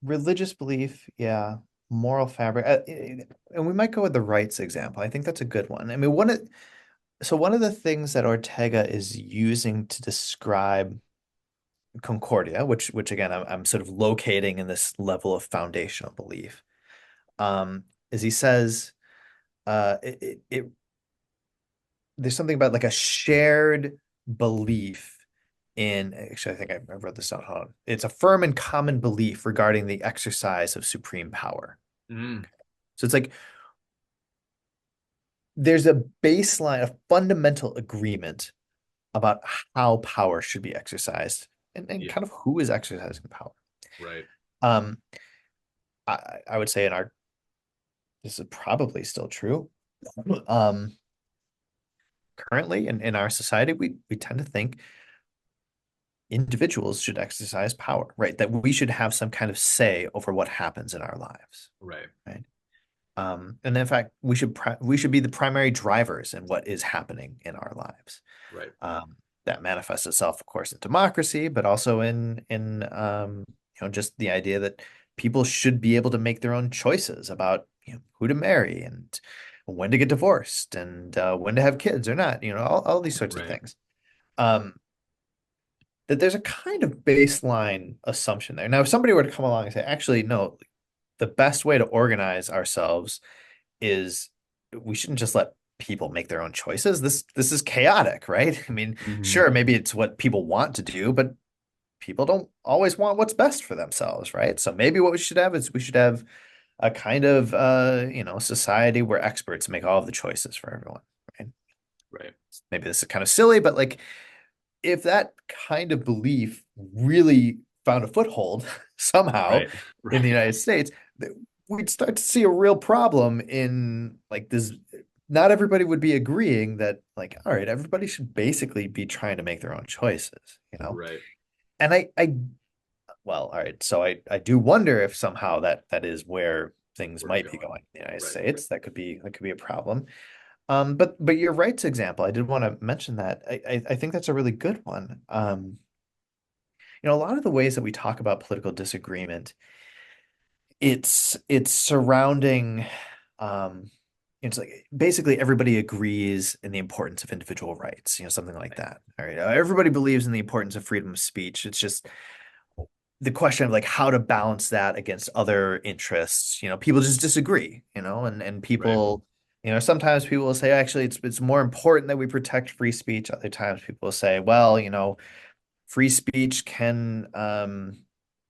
religious belief, yeah. Moral fabric, and we might go with the rights example. I think that's a good one. I mean, one of the things that Ortega is using to describe Concordia, which again I'm sort of locating in this level of foundational belief, is he says there's something about like a shared belief in actually I think I wrote this down. Hold on. It's a firm and common belief regarding the exercise of supreme power. Mm, So it's like there's a baseline, a fundamental agreement about how power should be exercised and yeah, kind of who is exercising power. right, Um, I would say in our this is probably still true. Um, Currently in our society, we tend to think individuals should exercise power, right? That we should have some kind of say over what happens in our lives, right, right? And in fact, we should be the primary drivers in what is happening in our lives. right, That manifests itself, of course, in democracy, but also in just the idea that people should be able to make their own choices about who to marry and when to get divorced and when to have kids or not. All these sorts of right, things. Um, that there's a kind of baseline assumption there. Now, if somebody were to come along and say, actually, no, the best way to organize ourselves is we shouldn't just let people make their own choices. This is chaotic, right? I mean, mm-hmm. sure, maybe it's what people want to do, but people don't always want what's best for themselves, right? So maybe what we should have is we should have a kind of society where experts make all of the choices for everyone, right? Right. Maybe this is kind of silly, but like if that kind of belief really found a foothold somehow Right. in the Right. United States, we'd start to see a real problem in like this. Not everybody would be agreeing that, like, all right, everybody should basically be trying to make their own choices, you know? Right. And well, all right, so I do wonder if somehow that is where things We're might be going. going in the United Right. States. That could be a problem. But your rights example, I did want to mention that. I think that's a really good one. A lot of the ways that we talk about political disagreement, it's surrounding um it's like basically everybody agrees in the importance of individual rights, something like Right. that. All right. Everybody believes in the importance of freedom of speech. It's just the question of like how to balance that against other interests. People just disagree, and Right. people, sometimes people will say actually it's more important that we protect free speech. Other times people will say, well, free speech can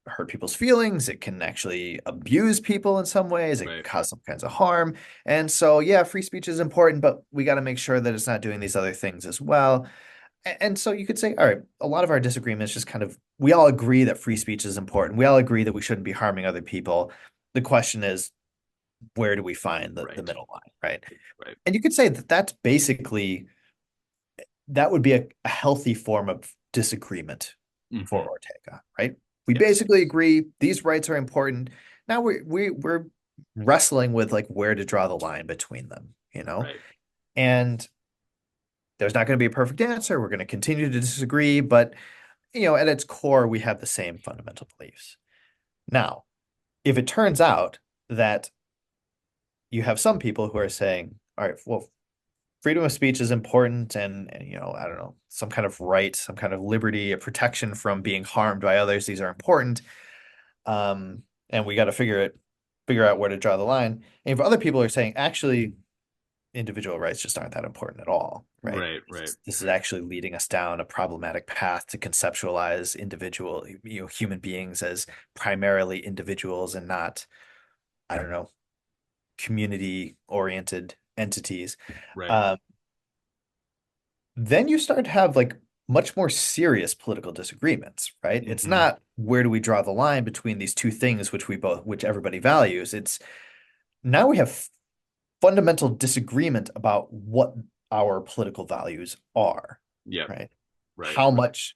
hurt people's feelings. It can actually abuse people in some ways. It can Right. cause some kinds of harm. And so, yeah, free speech is important, but we got to make sure that it's not doing these other things as well. And so you could say, all right, a lot of our disagreements just kind of, we all agree that free speech is important. We all agree that we shouldn't be harming other people. The question is, where do we find the Right. middle line, right? Right. And you could say that that's basically, that would be a healthy form of disagreement for Hmm. Ortega, right? We Yes. basically agree these rights are important. Now we're wrestling with like where to draw the line between them. Right. And there's not going to be a perfect answer. We're going to continue to disagree, but at its core, we have the same fundamental beliefs. Now, if it turns out that you have some people who are saying, all right, well, freedom of speech is important and I don't know, some kind of right, some kind of liberty, a protection from being harmed by others, these are important. And we got to figure out where to draw the line. And if other people are saying, actually, individual rights just aren't that important at all, right? Right. Right. This is actually leading us down a problematic path to conceptualize human beings as primarily individuals and not, I don't know, community oriented entities. Right. Um, then you start to have like much more serious political disagreements, right? It's Hmm. not where do we draw the line between these two things which everybody values. It's now we have fundamental disagreement about what our political values are, Yep. right? Right. How much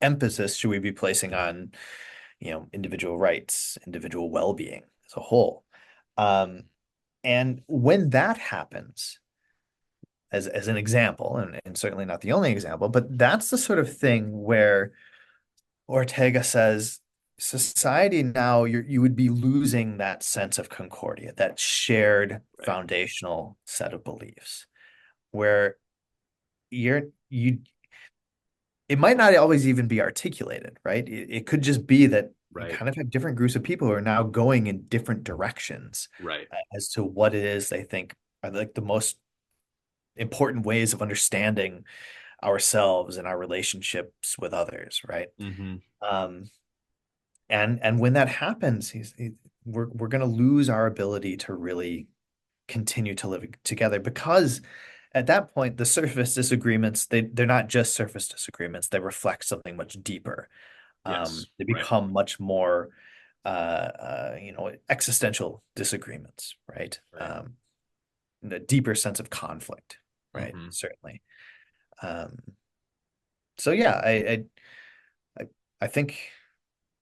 emphasis should we be placing on, individual rights, individual well-being as a whole? Um, and when that happens, as an example, and certainly not the only example, but that's the sort of thing where Ortega says society now you would be losing that sense of concordia, that shared Right. foundational set of beliefs, where you it might not always even be articulated, right? It could just be that you Right. kind of have different groups of people who are now going in different directions Right. as to what it is they think are like the most important ways of understanding ourselves and our relationships with others, right? Hmm. Um, and when that happens, we're going to lose our ability to really continue to live together because at that point the surface disagreements they're not just surface disagreements, they reflect something much deeper. Yes. They Right. become much more existential disagreements, right? Right. A deeper sense of conflict, right? Hmm. Certainly. um, so yeah, I I think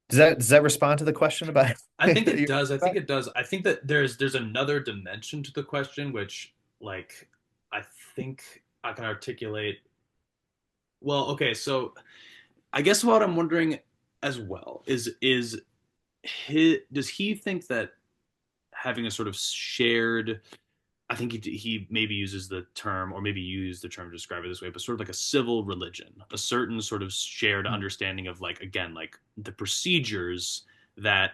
does that respond to the question about I think it your does. I think it does. I think that there's another dimension to the question, which like I think I can articulate. Well, okay, so I guess what I'm wondering as well is does he think that having a sort of shared, I think he maybe uses the term, or maybe you use the term to describe it this way, but sort of like a civil religion, a certain sort of shared understanding of like, again, like the procedures that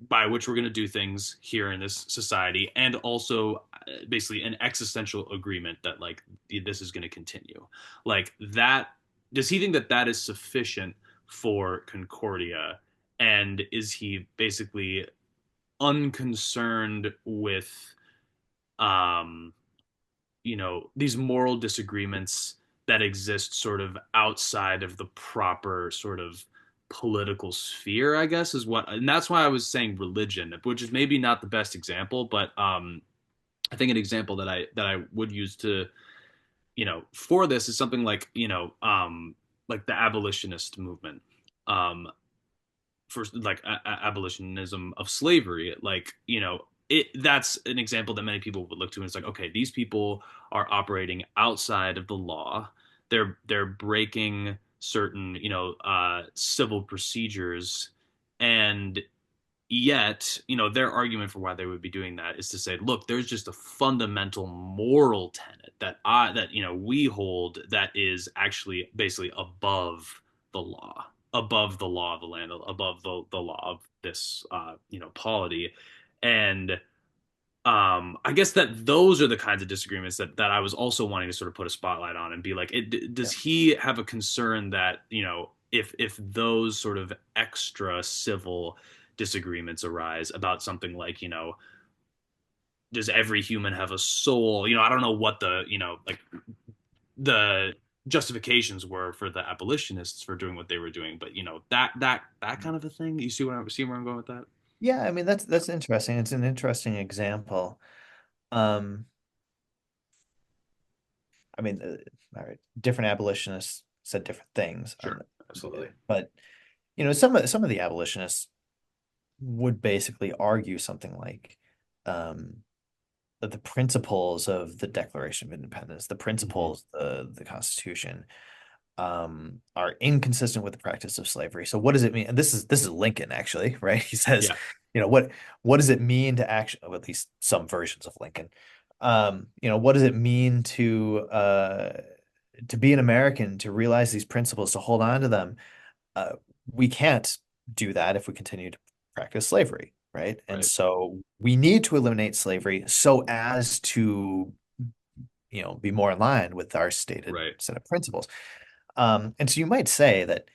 by which we're going to do things here in this society, and also basically an existential agreement that like this is going to continue, like that. Does he think that that is sufficient for concordia, and is he basically unconcerned with um these moral disagreements that exist sort of outside of the proper sort of political sphere, I guess, is what, and that's why I was saying religion, which is maybe not the best example, but I think an example that I would use to, for this is something like, like the abolitionist movement. Um, for like abolitionism of slavery, like, that's an example that many people would look to, and it's like, okay, these people are operating outside of the law. They're breaking certain, civil procedures, and yet, their argument for why they would be doing that is to say, look, there's just a fundamental moral tenet that we hold that is actually basically above the law, above the law of the land, above the law of this polity. And I guess that those are the kinds of disagreements that I was also wanting to sort of put a spotlight on and be like, does Yeah. he have a concern that, if those sort of extra civil disagreements arise about something like, does every human have a soul? I don't know what the, like the justifications were for the abolitionists for doing what they were doing, but that kind of a thing. You see where I'm going with that? Yeah, I mean that's interesting. It's an interesting example. Um, I mean, all right, different abolitionists said different things, Sure, absolutely. but some of the abolitionists would basically argue something like, um, that the principles of the Declaration of Independence, the Hmm. principles, the Constitution, are inconsistent with the practice of slavery. So what does it mean? And this is Lincoln actually, right? He says, Yeah, what does it mean to actually, well, at least some versions of Lincoln, what does it mean to be an American, to realize these principles, to hold on to them? Uh, we can't do that if we continue to practice slavery, right? And right. so we need to eliminate slavery so as to, be more in line with our stated Right. set of principles. And so you might say that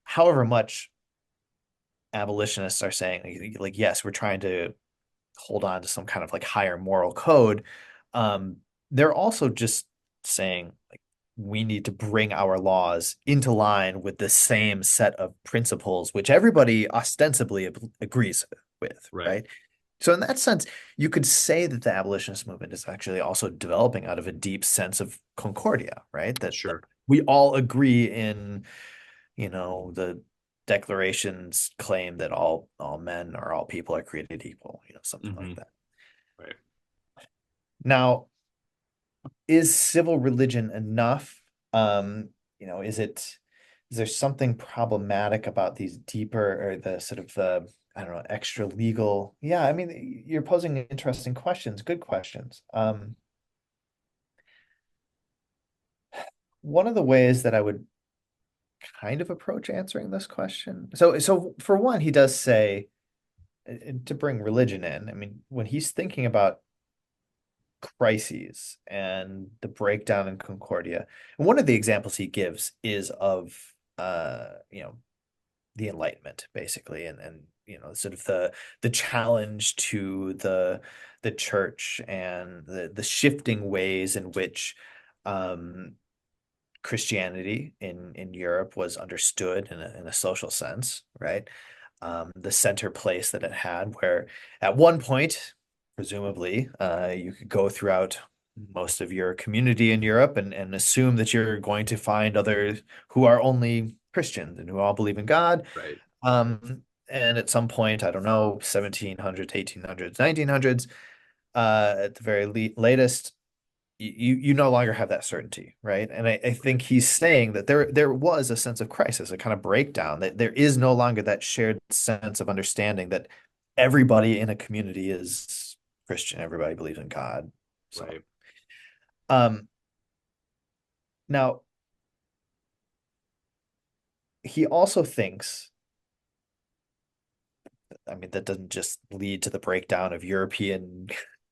however much abolitionists are saying, like, yes, we're trying to hold on to some kind of like higher moral code, um, they're also just saying like we need to bring our laws into line with the same set of principles, which everybody ostensibly agrees with, Right. right? So in that sense, you could say that the abolitionist movement is actually also developing out of a deep sense of concordia, right? That Sure. we all agree in, the declarations claim that all men or all people are created equal, something like Hmm. that. Right. Now, is civil religion enough? Is there something problematic about these deeper or the sort of I don't know, extra legal? Yeah, I mean, you're posing interesting questions, good questions. One of the ways that I would kind of approach answering this question. So for one, he does say, to bring religion in. I mean, when he's thinking about crises and the breakdown in Concordia, and one of the examples he gives is of the Enlightenment, basically, and sort of the challenge to the church and the shifting ways in which um Christianity in Europe was understood in a social sense, right? The center place that it had, where at one point, presumably, you could go throughout most of your community in Europe and assume that you're going to find others who are only Christians and who all believe in God. Right. And at some point, I don't know, 1700s, 1800s, 1900s, at the very latest, you no longer have that certainty, right? And I Right. think he's saying that there was a sense of crisis, a kind of breakdown, that there is no longer that shared sense of understanding that everybody in a community is Christian, everybody believes in God. So, Right. um, now he also thinks, I mean, that doesn't just lead to the breakdown of European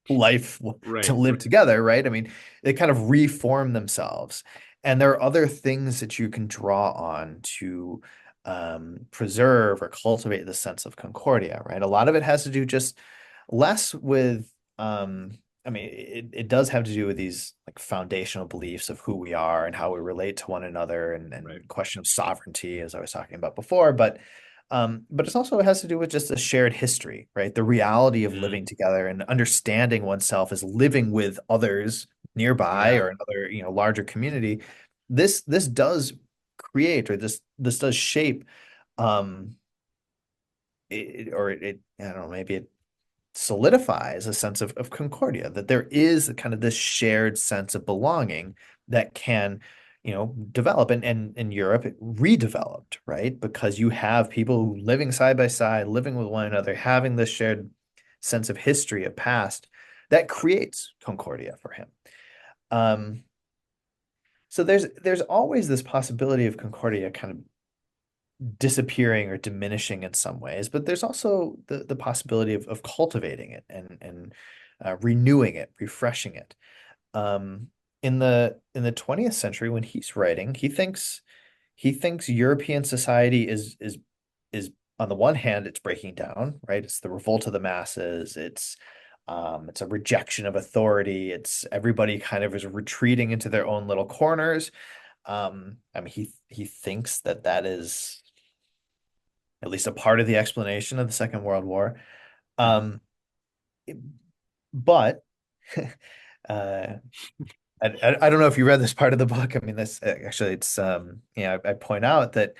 life to Right. live together, right? I mean, they kind of reform themselves. And there are other things that you can draw on to preserve or cultivate the sense of concordia, right? A lot of it has to do just Less with I mean it does have to do with these like foundational beliefs of who we are and how we relate to one another Right. and question of sovereignty, as I was talking about before, but it's also it has to do with just a shared history, right? The reality of Mm, living together and understanding oneself as living with others nearby yeah. or another, larger community. This does create, or this does shape um it I don't know, maybe it solidifies a sense of concordia, that there is kind of this shared sense of belonging that can, develop. And in Europe, it redeveloped, right? Because you have people living side by side, living with one another, having this shared sense of history, of past, that creates concordia for him. Um, so there's always this possibility of concordia kind of disappearing or diminishing in some ways, but there's also the possibility of cultivating it and renewing it, refreshing it. Um, in the 20th century, when he's writing, he thinks European society is on the one hand, it's breaking down, right? It's the revolt of the masses. It's a rejection of authority. It's everybody kind of is retreating into their own little corners. I mean, he thinks that is at least a part of the explanation of the Second World War. Mm, Um, but uh, I don't know if you read this part of the book. I mean, this actually, it's I point out that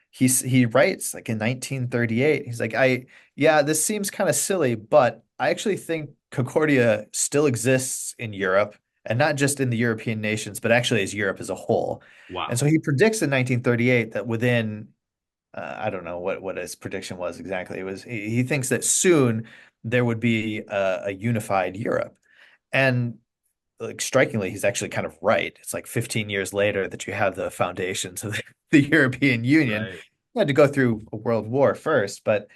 he writes like in 1938. He's like, yeah, this seems kind of silly, but I actually think Concordia still exists in Europe, and not just in the European nations, but actually as Europe as a whole. And wow. so he predicts in 1938 that within I don't know what his prediction was exactly. It was he thinks that soon there would be a unified Europe, and like strikingly, he's actually kind of right. It's like 15 years later that you have the foundations of the European Union. Right. You had to go through a world war first, but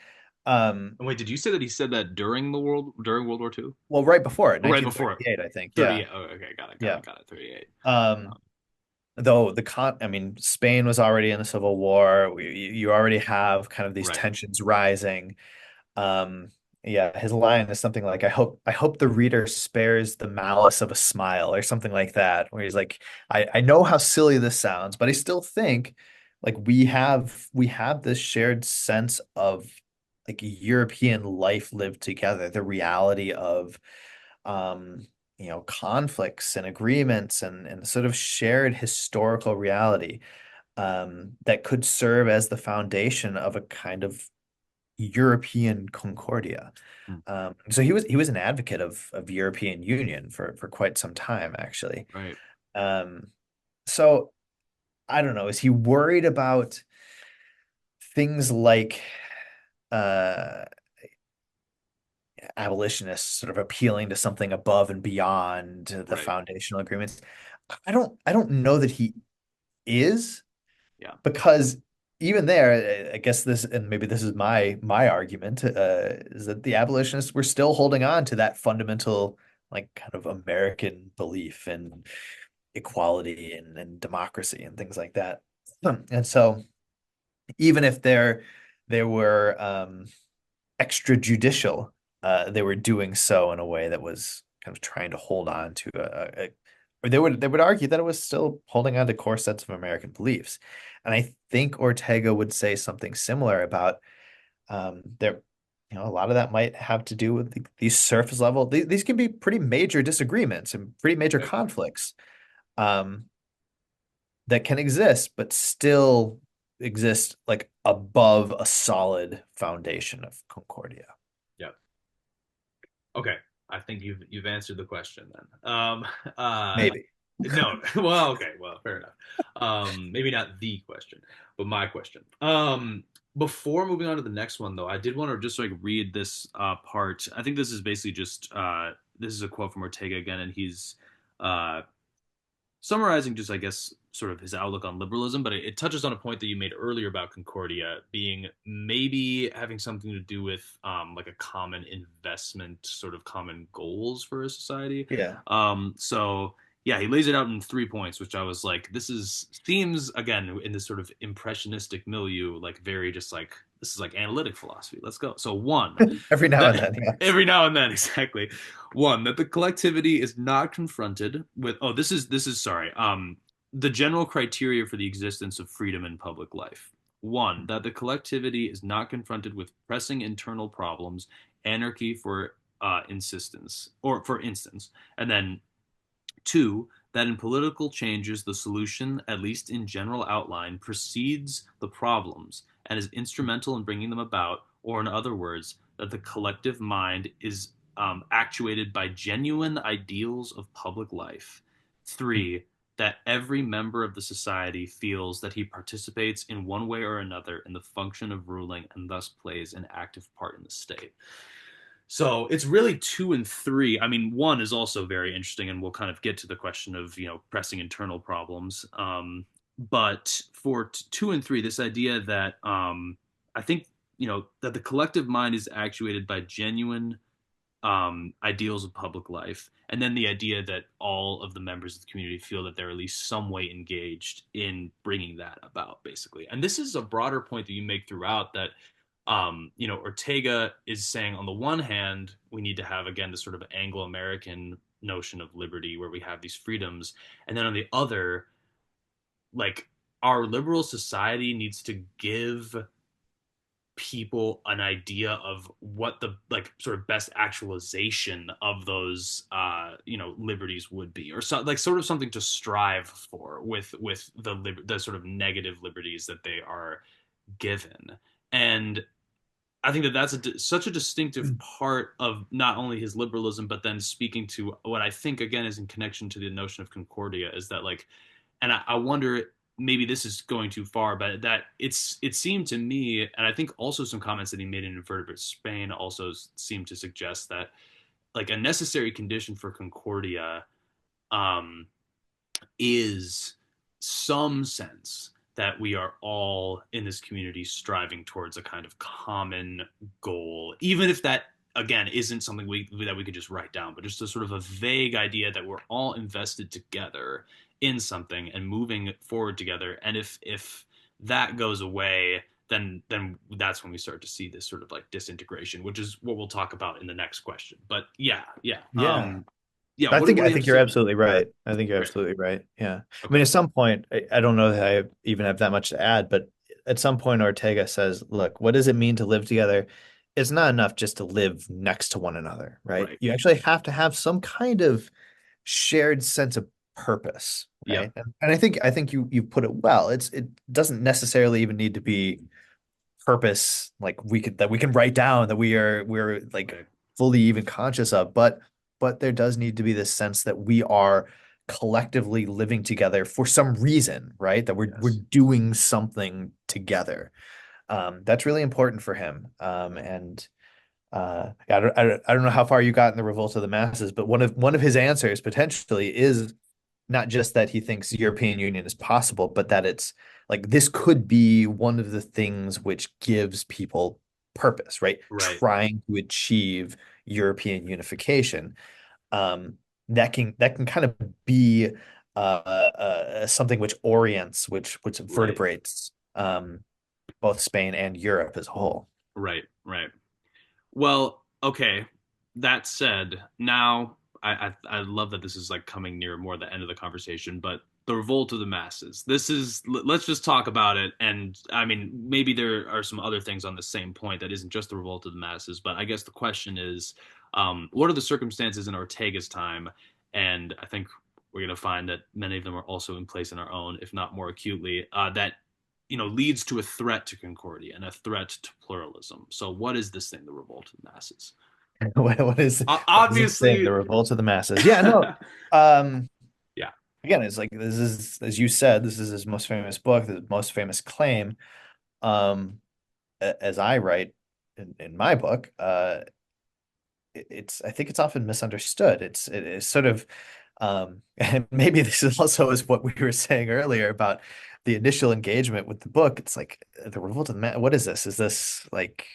And wait, did you say that he said that during World War II? well, right before it, Right before it. 1938, I think. Yeah, 38. Oh, okay, got it, got yeah. it, got it. 38. Um, though I mean, Spain was already in the Civil War. You already have kind of these Right. tensions rising. Um, yeah, his line is something like, I hope the reader spares the malice of a smile," or something like that, where he's like, I know how silly this sounds, but I still think like we have this shared sense of like European life lived together, the reality of conflicts and agreements and sort of shared historical reality that could serve as the foundation of a kind of European Concordia. Mm, So he was an advocate of European Union for quite some time, actually. right. Um, so I don't know, is he worried about things like uh, abolitionists sort of appealing to something above and beyond the Right. foundational agreements? I don't know that he is, Yeah. because even there, I guess this, and maybe this is my argument, is that the abolitionists were still holding on to that fundamental, like, kind of American belief in equality and democracy and things like that. And so, even if they were extrajudicial, they were doing so in a way that was kind of trying to hold on to or they would argue that it was still holding on to core sets of American beliefs. And I think Ortega would say something similar about there, a lot of that might have to do with these surface level. These can be pretty major disagreements and pretty major Right. conflicts um, that can exist, but still exist like above a solid foundation of Concordia. Yeah. Okay. I think you've answered the question then. Uh, Maybe. no. Well, okay. Well, fair enough. Maybe not the question, but my question. Before moving on to the next one, though, I did want to just like read this part. I think this is basically just this is a quote from Ortega again, and he's uh, summarizing just, I guess, sort of his outlook on liberalism, but it touches on a point that you made earlier about Concordia being maybe having something to do with like a common investment, sort of common goals for a society. Yeah. So yeah, he lays it out in 3 points, which I was like, this is themes again in this sort of impressionistic milieu, like very just like this is like analytic philosophy. Let's go. So one, Every now that and then, yes. every now and then, exactly. One, that the collectivity is not confronted with this is sorry. The general criteria for the existence of freedom in public life. One, that the collectivity is not confronted with pressing internal problems, anarchy for instance, and then two, that in political changes, the solution, at least in general outline, precedes the problems and is instrumental in bringing them about, or in other words, that the collective mind is actuated by genuine ideals of public life. Three, that every member of the society feels that he participates in one way or another in the function of ruling and thus plays an active part in the state. So it's really two and three. I mean, one is also very interesting, and we'll kind of get to the question of pressing internal problems. But for two and three, this idea that I think that the collective mind is actuated by genuine ideals of public life, and then the idea that all of the members of the community feel that they're at least some way engaged in bringing that about, basically. And this is a broader point that you make throughout that Ortega is saying on the one hand, we need to have again this sort of Anglo-American notion of liberty where we have these freedoms, and then on the other, like our liberal society needs to give people an idea of what the like sort of best actualization of those liberties would be, or so, like sort of something to strive for with the sort of negative liberties that they are given. And I think that that's such a distinctive part of not only his liberalism, but then speaking to what I think again is in connection to the notion of Concordia is that like, and I wonder maybe this is going too far, but that it seemed to me, and I think also some comments that he made in Invertebrate Spain also seemed to suggest that like a necessary condition for Concordia um, is some sense that we are all in this community striving towards a kind of common goal, even if that again isn't something that we could just write down, but just a sort of a vague idea that we're all invested together in something and moving forward together. And if that goes away, then that's when we start to see this sort of like disintegration, which is what we'll talk about in the next question. But yeah, yeah, Yeah. yeah. I What think do I you have think to you're say about that? absolutely right. I think you're Great. absolutely right. Yeah. I Okay. mean, at some point, I don't know that I even have that much to add, but at some point, Ortega says, look, what does it mean to live together? It's not enough just to live next to one another, right? Right. You actually have to have some kind of shared sense of purpose, Yep. right? And I think you put it well. It doesn't necessarily even need to be purpose like we can write down that we're like Right. fully even conscious of, but there does need to be this sense that we are collectively living together for some reason, right? That we're Yes. doing something together. That's really important for him. And I don't know how far you got in the Revolt of the Masses, but one of his answers potentially is not just that he thinks the European Union is possible, but that it's like this could be one of the things which gives people purpose, right? Right. Trying to achieve European unification. That can kind of be something which orients, which Right. vertebrates both Spain and Europe as a whole. Right. Right. Well, okay. That said, now I love that this is like coming near more the end of the conversation, but the revolt of the masses. This is let's just talk about it. And I mean, maybe there are some other things on the same point that isn't just the revolt of the masses, but I guess the question is, what are the circumstances in Ortega's time? And I think we're going to find that many of them are also in place in our own, if not more acutely, that leads to a threat to concordia and a threat to pluralism. So what is this thing, the revolt of the masses? What is this thing? The Obviously, revolt of the masses. Yeah, no. Um, yeah, again, it's like this is, as you said, this is his most famous book, the most famous claim. As I write in my book, it's I think it's often misunderstood. It is sort of and maybe this is also is what we were saying earlier about the initial engagement with the book. It's like the revolt of the man. What is this? Is this like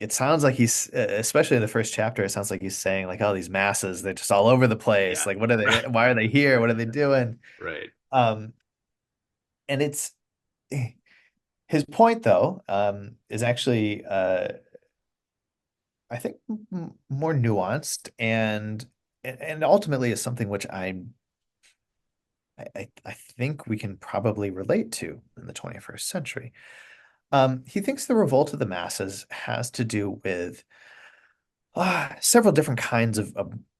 it sounds like he's, especially in the first chapter, it sounds like he's saying like, oh, these masses, they're just all over the place. Yeah. Like, what are they, Right. why are they here? What are they doing? Right. Um, and it's his point though, is actually, I think more nuanced and ultimately is something which I think we can probably relate to in the 21st century. He thinks the revolt of the masses has to do with several different kinds of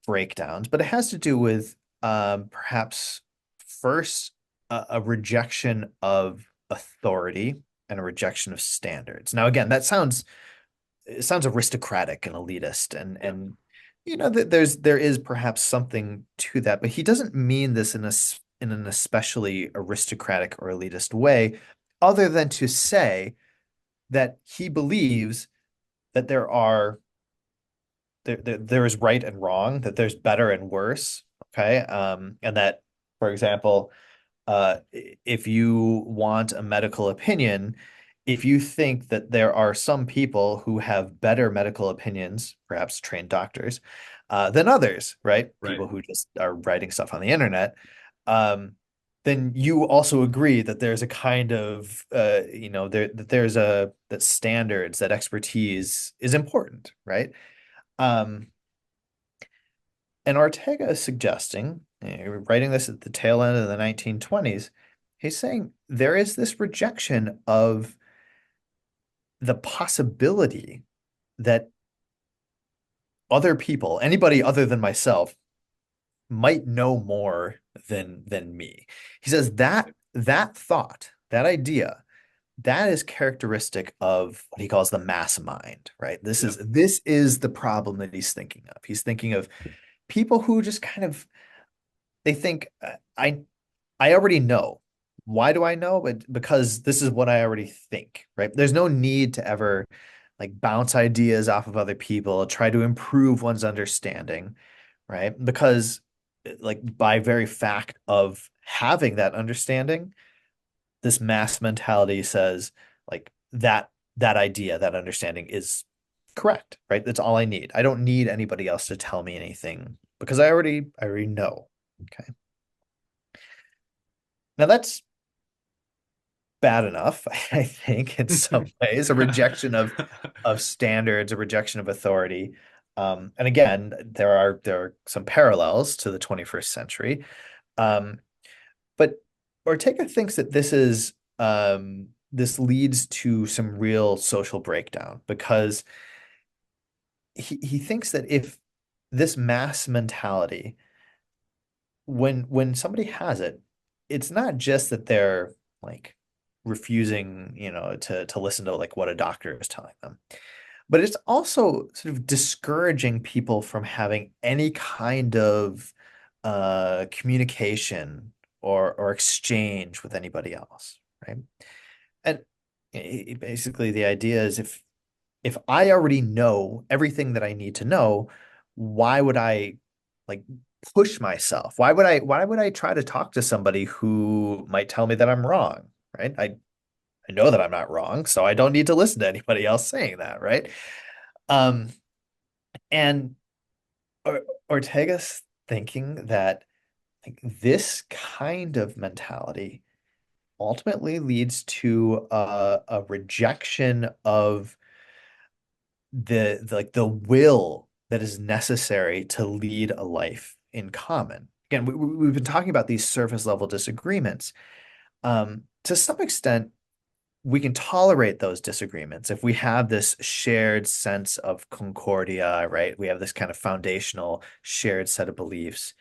breakdowns, but it has to do with perhaps first a rejection of authority and a rejection of standards. Now, again, it sounds aristocratic and elitist, Yeah. and you know that there is perhaps something to that, but he doesn't mean this in an especially aristocratic or elitist way, other than to say that he believes that there is right and wrong, that there's better and worse, okay? And that, for example, if you want a medical opinion, if you think that there are some people who have better medical opinions, perhaps trained doctors, than others, right? Right. People who just are writing stuff on the internet, um, then you also agree that there's a kind of, that there's that standards, that expertise is important, right? Um, and Ortega is suggesting, writing this at the tail end of the 1920s, he's saying there is this rejection of the possibility that other people, anybody other than myself, might know more than me. He says that thought, that idea, that is characteristic of what he calls the mass mind, right? Yep. This is the problem that he's thinking of. He's thinking of people who just kind of they think I already know. Why do I know? But because this is what I already think, right? There's no need to ever like bounce ideas off of other people, try to improve one's understanding, right? Because like by very fact of having that understanding, this mass mentality says like that idea, that understanding is correct, right? That's all I need. I don't need anybody else to tell me anything because I already know. Okay. Now that's bad enough, I think, in some ways, a rejection of standards, a rejection of authority. And again, there are some parallels to the 21st century. Um, but Ortega thinks that this leads to some real social breakdown because he thinks that if this mass mentality when somebody has it, it's not just that they're like refusing, to listen to like what a doctor is telling them, but it's also sort of discouraging people from having any kind of communication or exchange with anybody else, right? And basically the idea is if I already know everything that I need to know, why would I like push myself? Why would I try to talk to somebody who might tell me that I'm wrong, right? I know that I'm not wrong, so I don't need to listen to anybody else saying that, right? Um, and Ortega's thinking that like this kind of mentality ultimately leads to a rejection of the will that is necessary to lead a life in common. Again, we've been talking about these surface level disagreements. To some extent, we can tolerate those disagreements if we have this shared sense of concordia, right? We have this kind of foundational shared set of beliefs.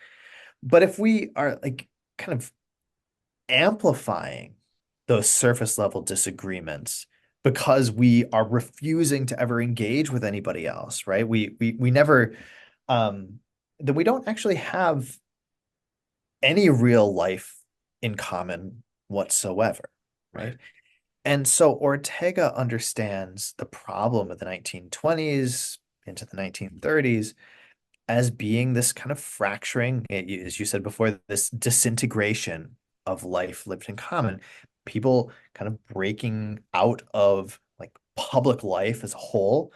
But if we are like kind of amplifying those surface level disagreements because we are refusing to ever engage with anybody else, right? We never that we don't actually have any real life in common whatsoever, Right. right? And so Ortega understands the problem of the 1920s into the 1930s as being this kind of fracturing, as you said before, this disintegration of life lived in common. People kind of breaking out of like public life as a whole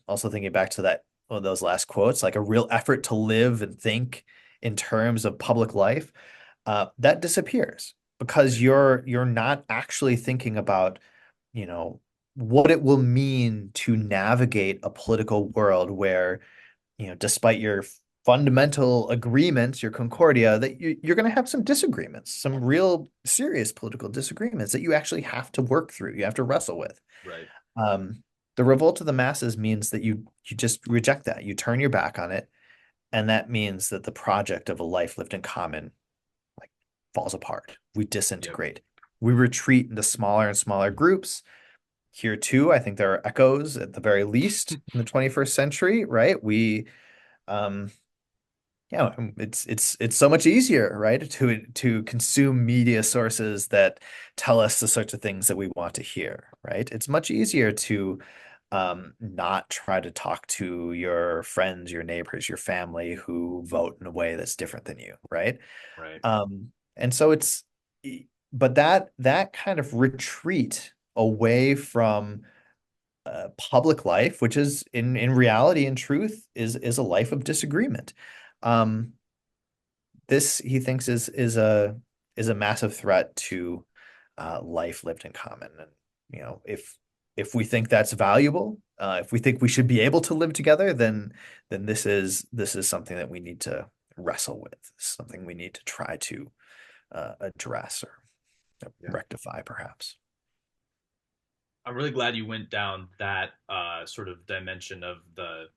Also thinking back to that one of those last quotes, like a real effort to live and think in terms of public life, that disappears because Right. you're not actually thinking about, you know, what it will mean to navigate a political world where, despite your fundamental agreements, your concordia, that you're going to have some disagreements, some real serious political disagreements that you actually have to work through, you have to wrestle with. Right. Um, the revolt of the masses means that you just reject that, you turn your back on it, and that means that the project of a life lived in common like falls apart. We Yep. disintegrate. We retreat into smaller and smaller groups. Here too, I think there are echoes at the very least in the 21st century, right? Um, it's so much easier, right, to consume media sources that tell us the sorts of things that we want to hear, right? It's much easier to not try to talk to your friends, your neighbors, your family who vote in a way that's different than you, right? Right. And so but that kind of retreat away from public life, which is in reality, in truth, is a life of disagreement. Um, this he thinks is a massive threat to life lived in common. And if we think that's valuable, if we think we should be able to live together, then this is something that we need to wrestle with, something we need to try to address or Yeah. rectify, perhaps. I'm really glad you went down that sort of dimension of the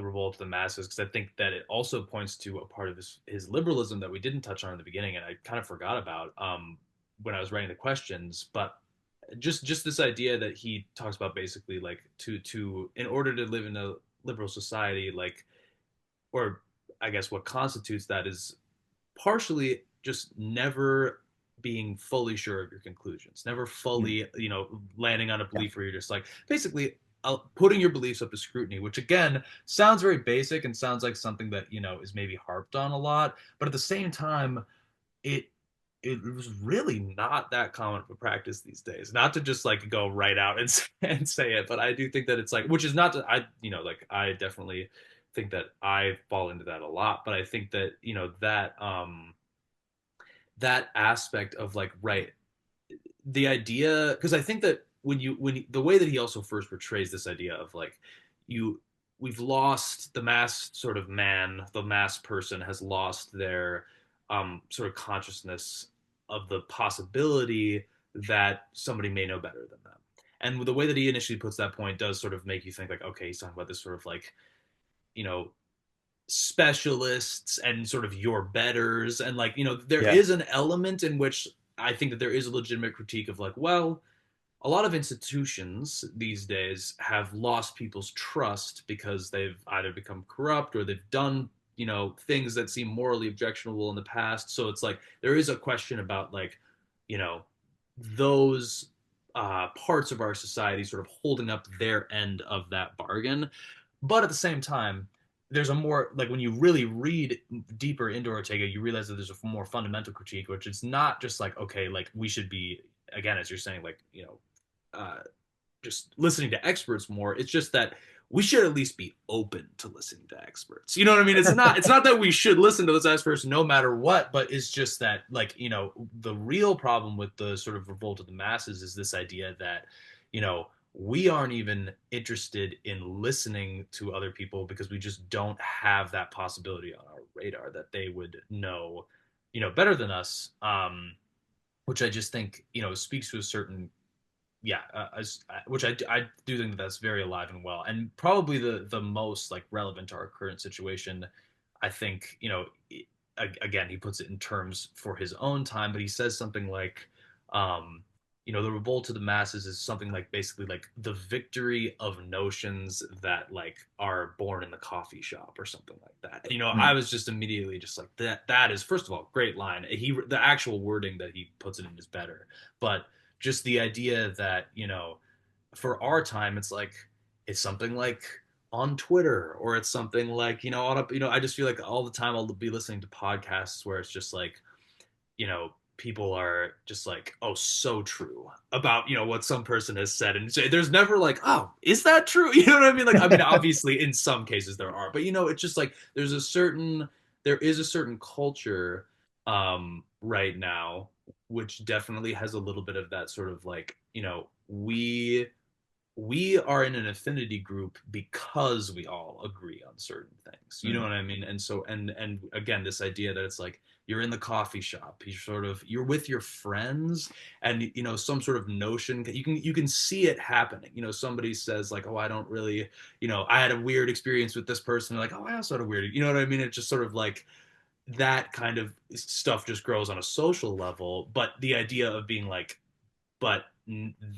revolt of the masses, because I think that it also points to a part of his liberalism that we didn't touch on in the beginning, and I kind of forgot about when I was writing the questions. But just this idea that he talks about, basically like to in order to live in a liberal society, like, or I guess what constitutes that is partially just never being fully sure of your conclusions, never Mm. fully, landing on a Yeah. belief where you're just like, basically, putting your beliefs up to scrutiny, which again sounds very basic and sounds like something that, is maybe harped on a lot, but at the same time, it it was really not that common of a practice these days. Not to just like go right out and and say it, but I do think that it's like, which is not to, I like I definitely think that I fall into that a lot, but I think that that aspect of like, right, the idea, because I think that the way that he also first portrays this idea of like, you we've lost the mass sort of man, the mass person has lost their sort of consciousness of the possibility that somebody may know better than them. And the way that he initially puts that point does sort of make you think like, okay, he's talking about this sort of like, you know specialists and sort of your betters, and like, there Yeah. is an element in which I think that there is a legitimate critique of like, well, a lot of institutions these days have lost people's trust because they've either become corrupt or they've done, things that seem morally objectionable in the past. So it's like there is a question about like, you know those parts of our society sort of holding up their end of that bargain. But at the same time, there's a more like, when you really read deeper into Ortega, you realize that there's a more fundamental critique, which is not just like, okay, like we should be, again, as you're saying, like, uh, just listening to experts more. It's just that we should at least be open to listening to experts. You know what I mean? It's not that we should listen to those experts no matter what, but it's just that, like, the real problem with the sort of revolt of the masses is this idea that, we aren't even interested in listening to other people because we just don't have that possibility on our radar that they would know, better than us. Which I just think, speaks to a certain, yeah, which I do think that that's very alive and well, and probably the most like relevant to our current situation. I think, again, he puts it in terms for his own time, but he says something like, um, the revolt of the masses is something like, basically like the victory of notions that like are born in the coffee shop or something like that. And, I Mm. was just immediately just like, that is, first of all, great line. The actual wording that he puts it in is better, but just the idea that, for our time, it's something like on Twitter, or it's something like, I just feel like all the time I'll be listening to podcasts where it's just like, you know people are just like, oh, so true about, what some person has said. And so there's never like, oh, is that true? You know what I mean? Like, I mean, obviously in some cases there are, but it's just like there is a certain culture right now, which definitely has a little bit of that sort of like, we are in an affinity group because we all agree on certain things. You know Mm. what I mean? And so and again, this idea that it's like you're in the coffee shop, you're with your friends, and some sort of notion you can see it happening. Somebody says like, oh, I don't really, I had a weird experience with this person. They're like, oh, I also had a weird, you know what I mean? It's just sort of like that kind of stuff just grows on a social level. But the idea of being like, but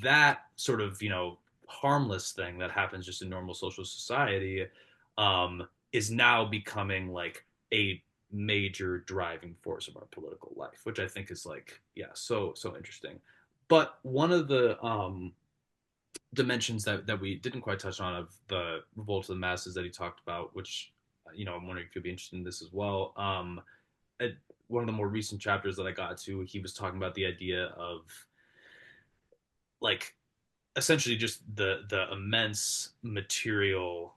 that sort of harmless thing that happens just in normal social society is now becoming like a major driving force of our political life, which I think is like, yeah, so interesting. But one of the dimensions that we didn't quite touch on of the revolt of the masses that he talked about, which I'm wondering if you'd be interested in this as well. At one of the more recent chapters that I got to, he was talking about the idea of like essentially just the immense material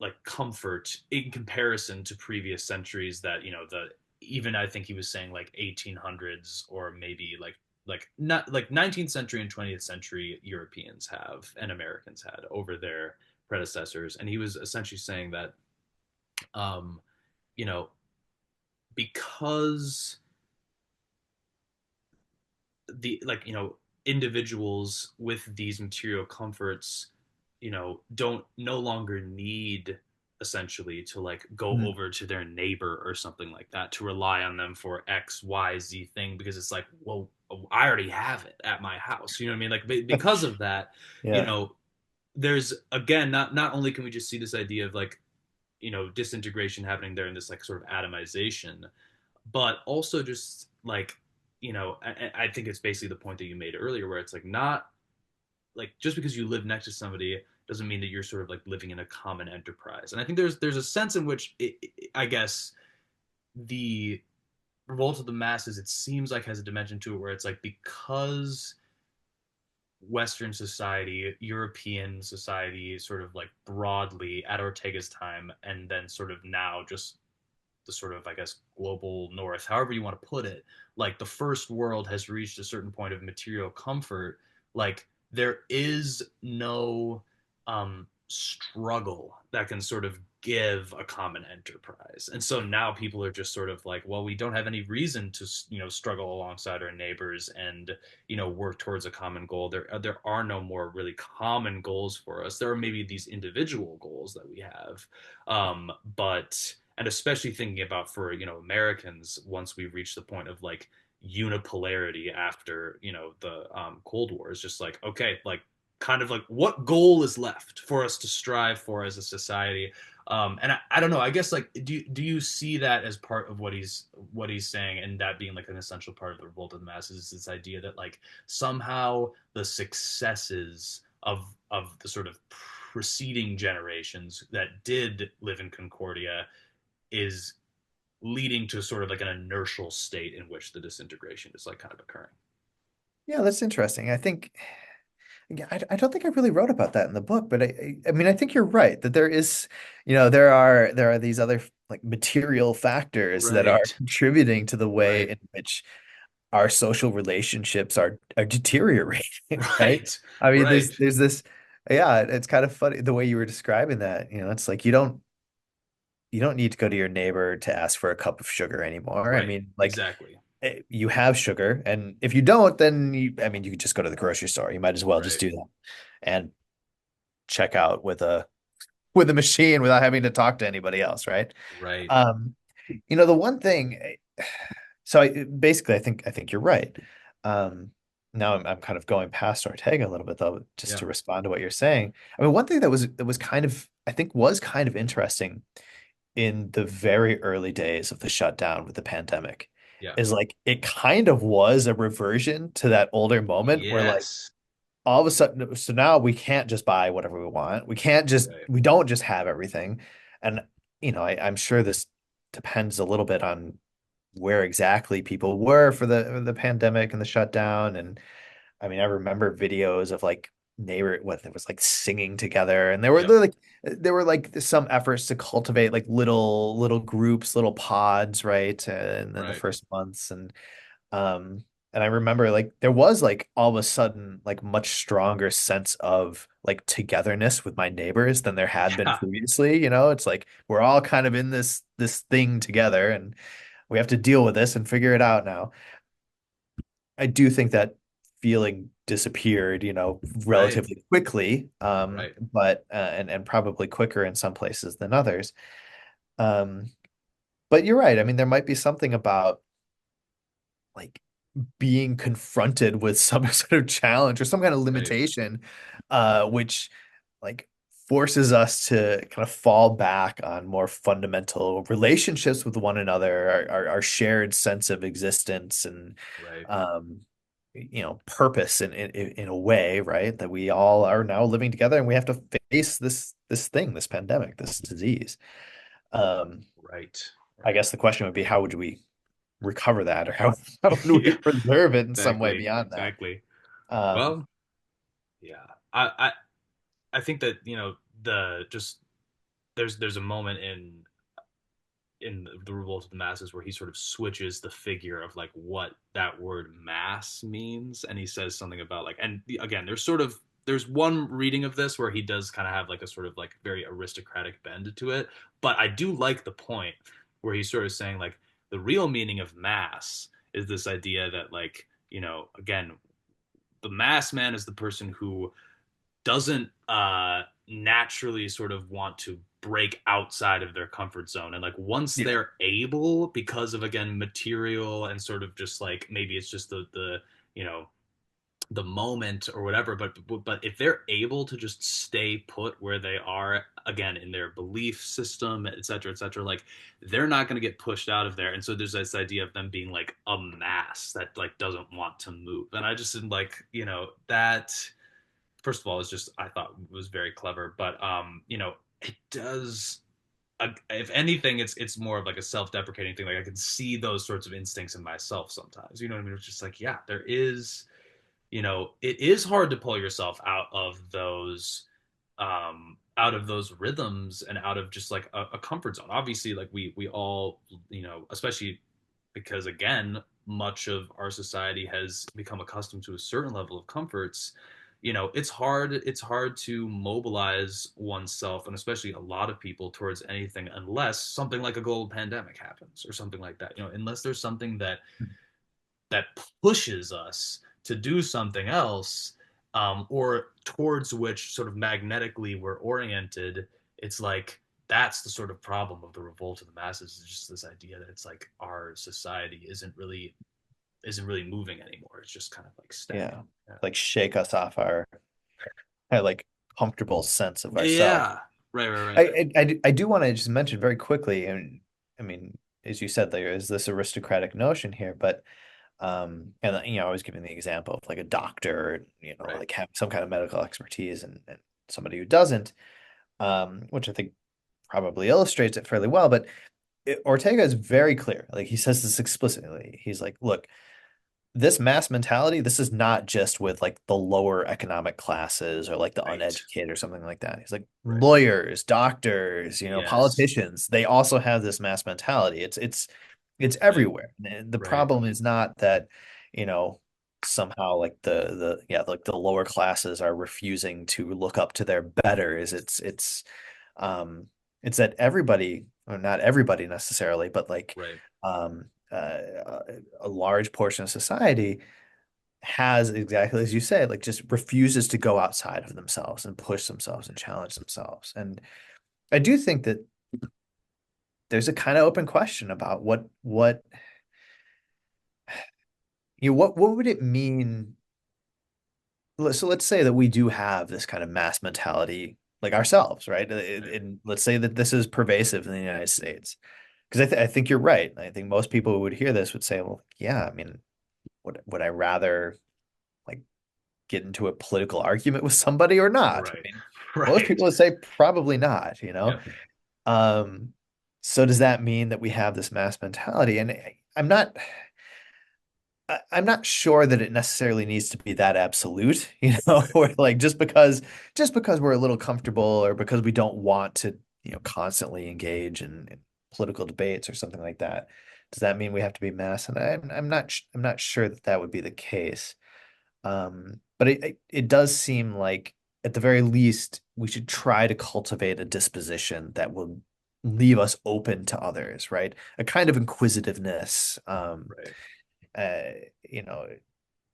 like comfort in comparison to previous centuries that the even I think he was saying like 1800s or maybe like not like 19th century and 20th century Europeans have and Americans had over their predecessors. And he was essentially saying that um you know because the like individuals with these material comforts don't no longer need essentially to like go Mm. over to their neighbor or something like that to rely on them for XYZ thing, because it's like, well, I already have it at my house, you know what I mean? Like because of that, you Yeah. know there's again, not only can we just see this idea of like disintegration happening there in this like sort of atomization, but also just like I think it's basically the point that you made earlier, where it's like not like just because you live next to somebody doesn't mean that you're sort of like living in a common enterprise. And I think there's a sense in which I guess the revolt of the masses, it seems like, has a dimension to it where it's like because Western society, European society, sort of like broadly at Ortega's time, and then sort of now just the sort of, I guess, global north, however you want to put it, like the first world has reached a certain point of material comfort. Like there is no struggle that can sort of give a common enterprise. And so now people are just sort of like, well, we don't have any reason to, struggle alongside our neighbors and, work towards a common goal. There are no more really common goals for us. There are maybe these individual goals that we have. But and especially thinking about for Americans, once we reach the point of like unipolarity after the Cold War, is just like, okay, like kind of like what goal is left for us to strive for as a society. And I don't know, I guess like do you see that as part of what he's saying, and that being like an essential part of the revolt of the masses, is this idea that like somehow the successes of the sort of preceding generations that did live in Concordia is leading to sort of like an inertial state in which the disintegration is like kind of occurring. Yeah, that's interesting. I think, yeah, I don't think I really wrote about that in the book, but I mean, I think you're right that there is, there are these other like material factors that are Right. contributing to the way Right. in which our social relationships are deteriorating, right? Right. I mean, Right. there's this, yeah, it's kind of funny the way you were describing that. It's like you don't need to go to your neighbor to ask for a cup of sugar anymore. I Right. mean, like Exactly. you have sugar, and if you don't, then I mean, you could just go to the grocery store. You might as well just Right. do that and check out with a machine without having to talk to anybody else, right? Right. Um, the one thing, so basically, I think you're right. Um, now I'm kind of going past Ortega a little bit though, just Yeah. to respond to what you're saying. I mean, one thing that was kind of, I think, was kind of interesting in the very early days of the shutdown with the pandemic Yeah. is like it kind of was a reversion to that older moment where like Yes. all of a sudden, so now we can't just buy whatever we want. Right. We don't just have everything. And I'm sure this depends a little bit on where exactly people were for the pandemic and the shutdown. And I mean, I remember videos of like what it was like singing together, and Yep. there were like some efforts to cultivate like little groups, little pods, right? And then the Right. first months, um and I remember like there was like all of a sudden like much stronger sense of like togetherness with my neighbors than there had been Yeah. previously. It's like we're all kind of in this thing together, and we have to deal with this and figure it out now. I do think that feeling disappeared, Right. relatively quickly, Right. but and probably quicker in some places than others. Um, but you're right. I mean, there might be something about like being confronted with some sort of challenge or some kind of Right. limitation, which like forces us to kind of fall back on more fundamental relationships with one another, our shared sense of existence and Right. um, purpose in a way, right? That we all are now living together and we have to face this thing, this pandemic, this disease. Um, Right. I Right. guess the question would be, how would we recover that, or how would we Yeah. preserve it in some way Exactly. beyond that? Exactly. Um, Well, yeah. I think that, the just there's a moment in the Revolt of the Masses where he sort of switches the figure of like what that word mass means, and he says something about like, and again, there's one reading of this where he does kind of have like a sort of like very aristocratic bend to it, but I do like the point where he's sort of saying like the real meaning of mass is this idea that like, again, the mass man is the person who doesn't naturally sort of want to break outside of their comfort zone. And like once yeah, they're able, because of again material and sort of just like maybe it's just the you know the moment or whatever, but if they're able to just stay put where they are again in their belief system, et cetera, like they're not going to get pushed out of there. And so there's this idea of them being like a mass that like doesn't want to move. And I just didn't like, that first of all, it's just I thought was very clever, but it does. If anything, it's more of like a self-deprecating thing. Like I can see those sorts of instincts in myself sometimes. You know what I mean? It's just like, yeah, there is. It is hard to pull yourself out of those rhythms and out of just like a comfort zone. Obviously, like we all, especially because again, much of our society has become accustomed to a certain level of comforts. It's hard to mobilize oneself and especially a lot of people towards anything unless something like a global pandemic happens or something like that. Unless there's something that pushes us to do something else, or towards which sort of magnetically we're oriented. It's like that's the sort of problem of the revolt of the masses, is just this idea that it's like our society isn't really moving anymore. It's just kind of like stagnant. yeah, Yeah. like shake us off our like comfortable sense of ourselves. Yeah. Right. Right. Right. I do want to just mention very quickly, and I mean, as you said, there is this aristocratic notion here, but and I was giving the example of like a doctor, Right. like have some kind of medical expertise, and somebody who doesn't, which I think probably illustrates it fairly well. But Ortega is very clear. Like he says this explicitly. He's like, look, this mass mentality, this is not just with like the lower economic classes or like the Right. uneducated or something like that. He's like Right. lawyers, doctors, Yes. politicians, they also have this mass mentality. It's Right. everywhere. And the Right. problem is not that, you know, somehow like like the lower classes are refusing to look up to their betters. Um it's that everybody, or not everybody necessarily, but like Right. a large portion of society has, exactly as you say, like just refuses to go outside of themselves and push themselves and challenge themselves. And I do think that there's a kind of open question about what would it mean. So let's say that we do have this kind of mass mentality like ourselves, right? Right. And let's say that this is pervasive in the United States. Because I think you're right. I think most people who would hear this would say, well, yeah, I mean, would I rather like get into a political argument with somebody or not? I Right. mean, most Right. people would say probably not. Yep. Um, so does that mean that we have this mass mentality? And I'm not I'm not sure that it necessarily needs to be that absolute, Right. or like just because we're a little comfortable or because we don't want to, constantly engage in political debates or something like that. Does that mean we have to be mass? And I'm not sure that that would be the case. But it does seem like at the very least we should try to cultivate a disposition that will leave us open to others, right? A kind of inquisitiveness. Right. Uh, you know,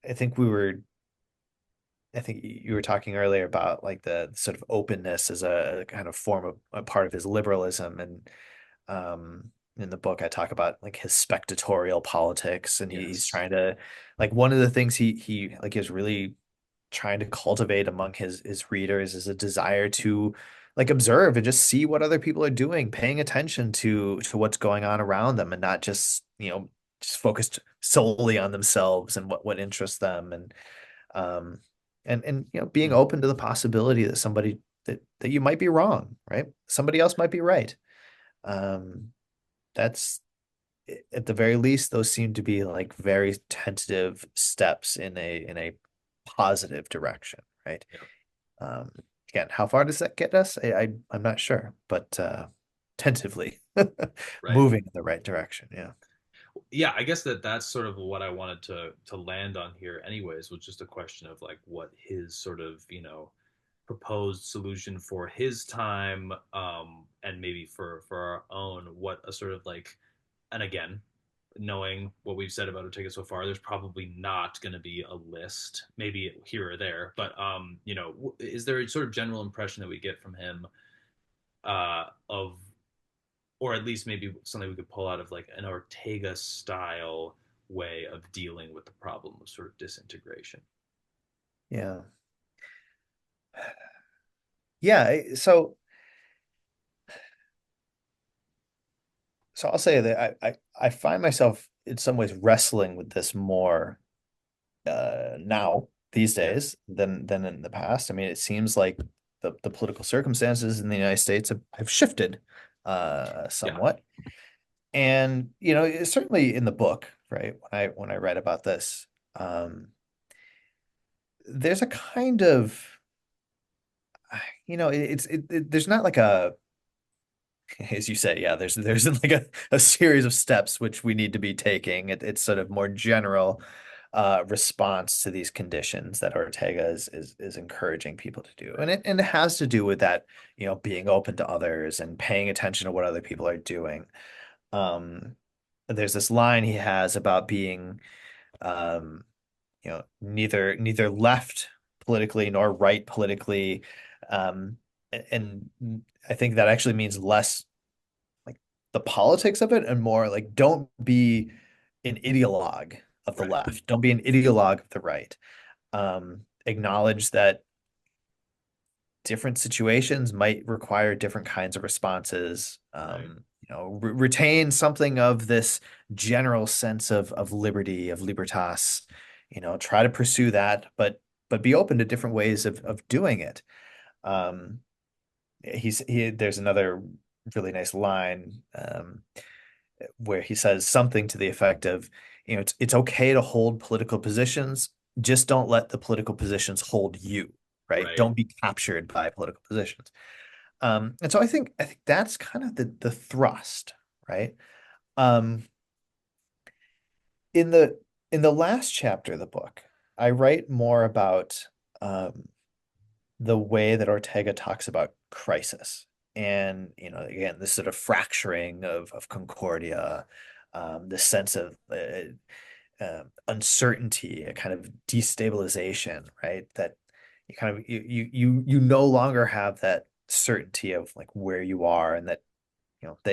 I think we were, I think you were talking earlier about like the sort of openness as a kind of form of a part of his liberalism. And in the book, I talk about like his spectatorial politics, and he's Yes. trying to, like, one of the things he like is really trying to cultivate among his readers is a desire to like observe and just see what other people are doing, paying attention to what's going on around them, and not just, just focused solely on themselves and what interests them. Um and being Mm. open to the possibility that somebody that you might be wrong, right? Somebody else might be right. Um that's at the very least, those seem to be like very tentative steps in a positive direction, right? Yeah. Um, Again, how far does that get us? I'm not sure, but tentatively Right. moving in the right direction. Yeah. Yeah, I guess that's sort of what I wanted to land on here anyways, was just a question of like what his sort of, proposed solution for his time, and maybe for our own, what a sort of like, and again, knowing what we've said about Ortega so far, there's probably not going to be a list, maybe here or there, but is there a sort of general impression that we get from him, of, or at least maybe something we could pull out of like an Ortega style way of dealing with the problem of sort of disintegration? Yeah. Yeah. So I'll say that I find myself in some ways wrestling with this more now these Yeah. days than in the past. I mean, it seems like the political circumstances in the United States have shifted Yeah. somewhat. And certainly in the book, right? When I read about this, um, there's a kind of, there's not like a, as you say, yeah, there's like a series of steps which we need to be taking. It's sort of more general response to these conditions that Ortega is encouraging people to do. Right. And it has to do with that, being open to others and paying attention to what other people are doing. Um, there's this line he has about being um, neither left politically nor right politically. Um, and I think that actually means less like the politics of it and more like don't be an ideologue of the Right. left. Don't be an ideologue of the right. Acknowledge that different situations might require different kinds of responses. Right. Retain something of this general sense of liberty, of libertas. Try to pursue that, but be open to different ways of doing it. Um, there's another really nice line where he says something to the effect of, it's okay to hold political positions, just don't let the political positions hold you, right? Right. Don't be captured by political positions. And so I think that's kind of the thrust, right? Um, in the last chapter of the book, I write more about the way that Ortega talks about crisis. And, again, this sort of fracturing of Concordia, this sense of uncertainty, a kind of destabilization, right? That you kind of you no longer have that certainty of like where you are, and that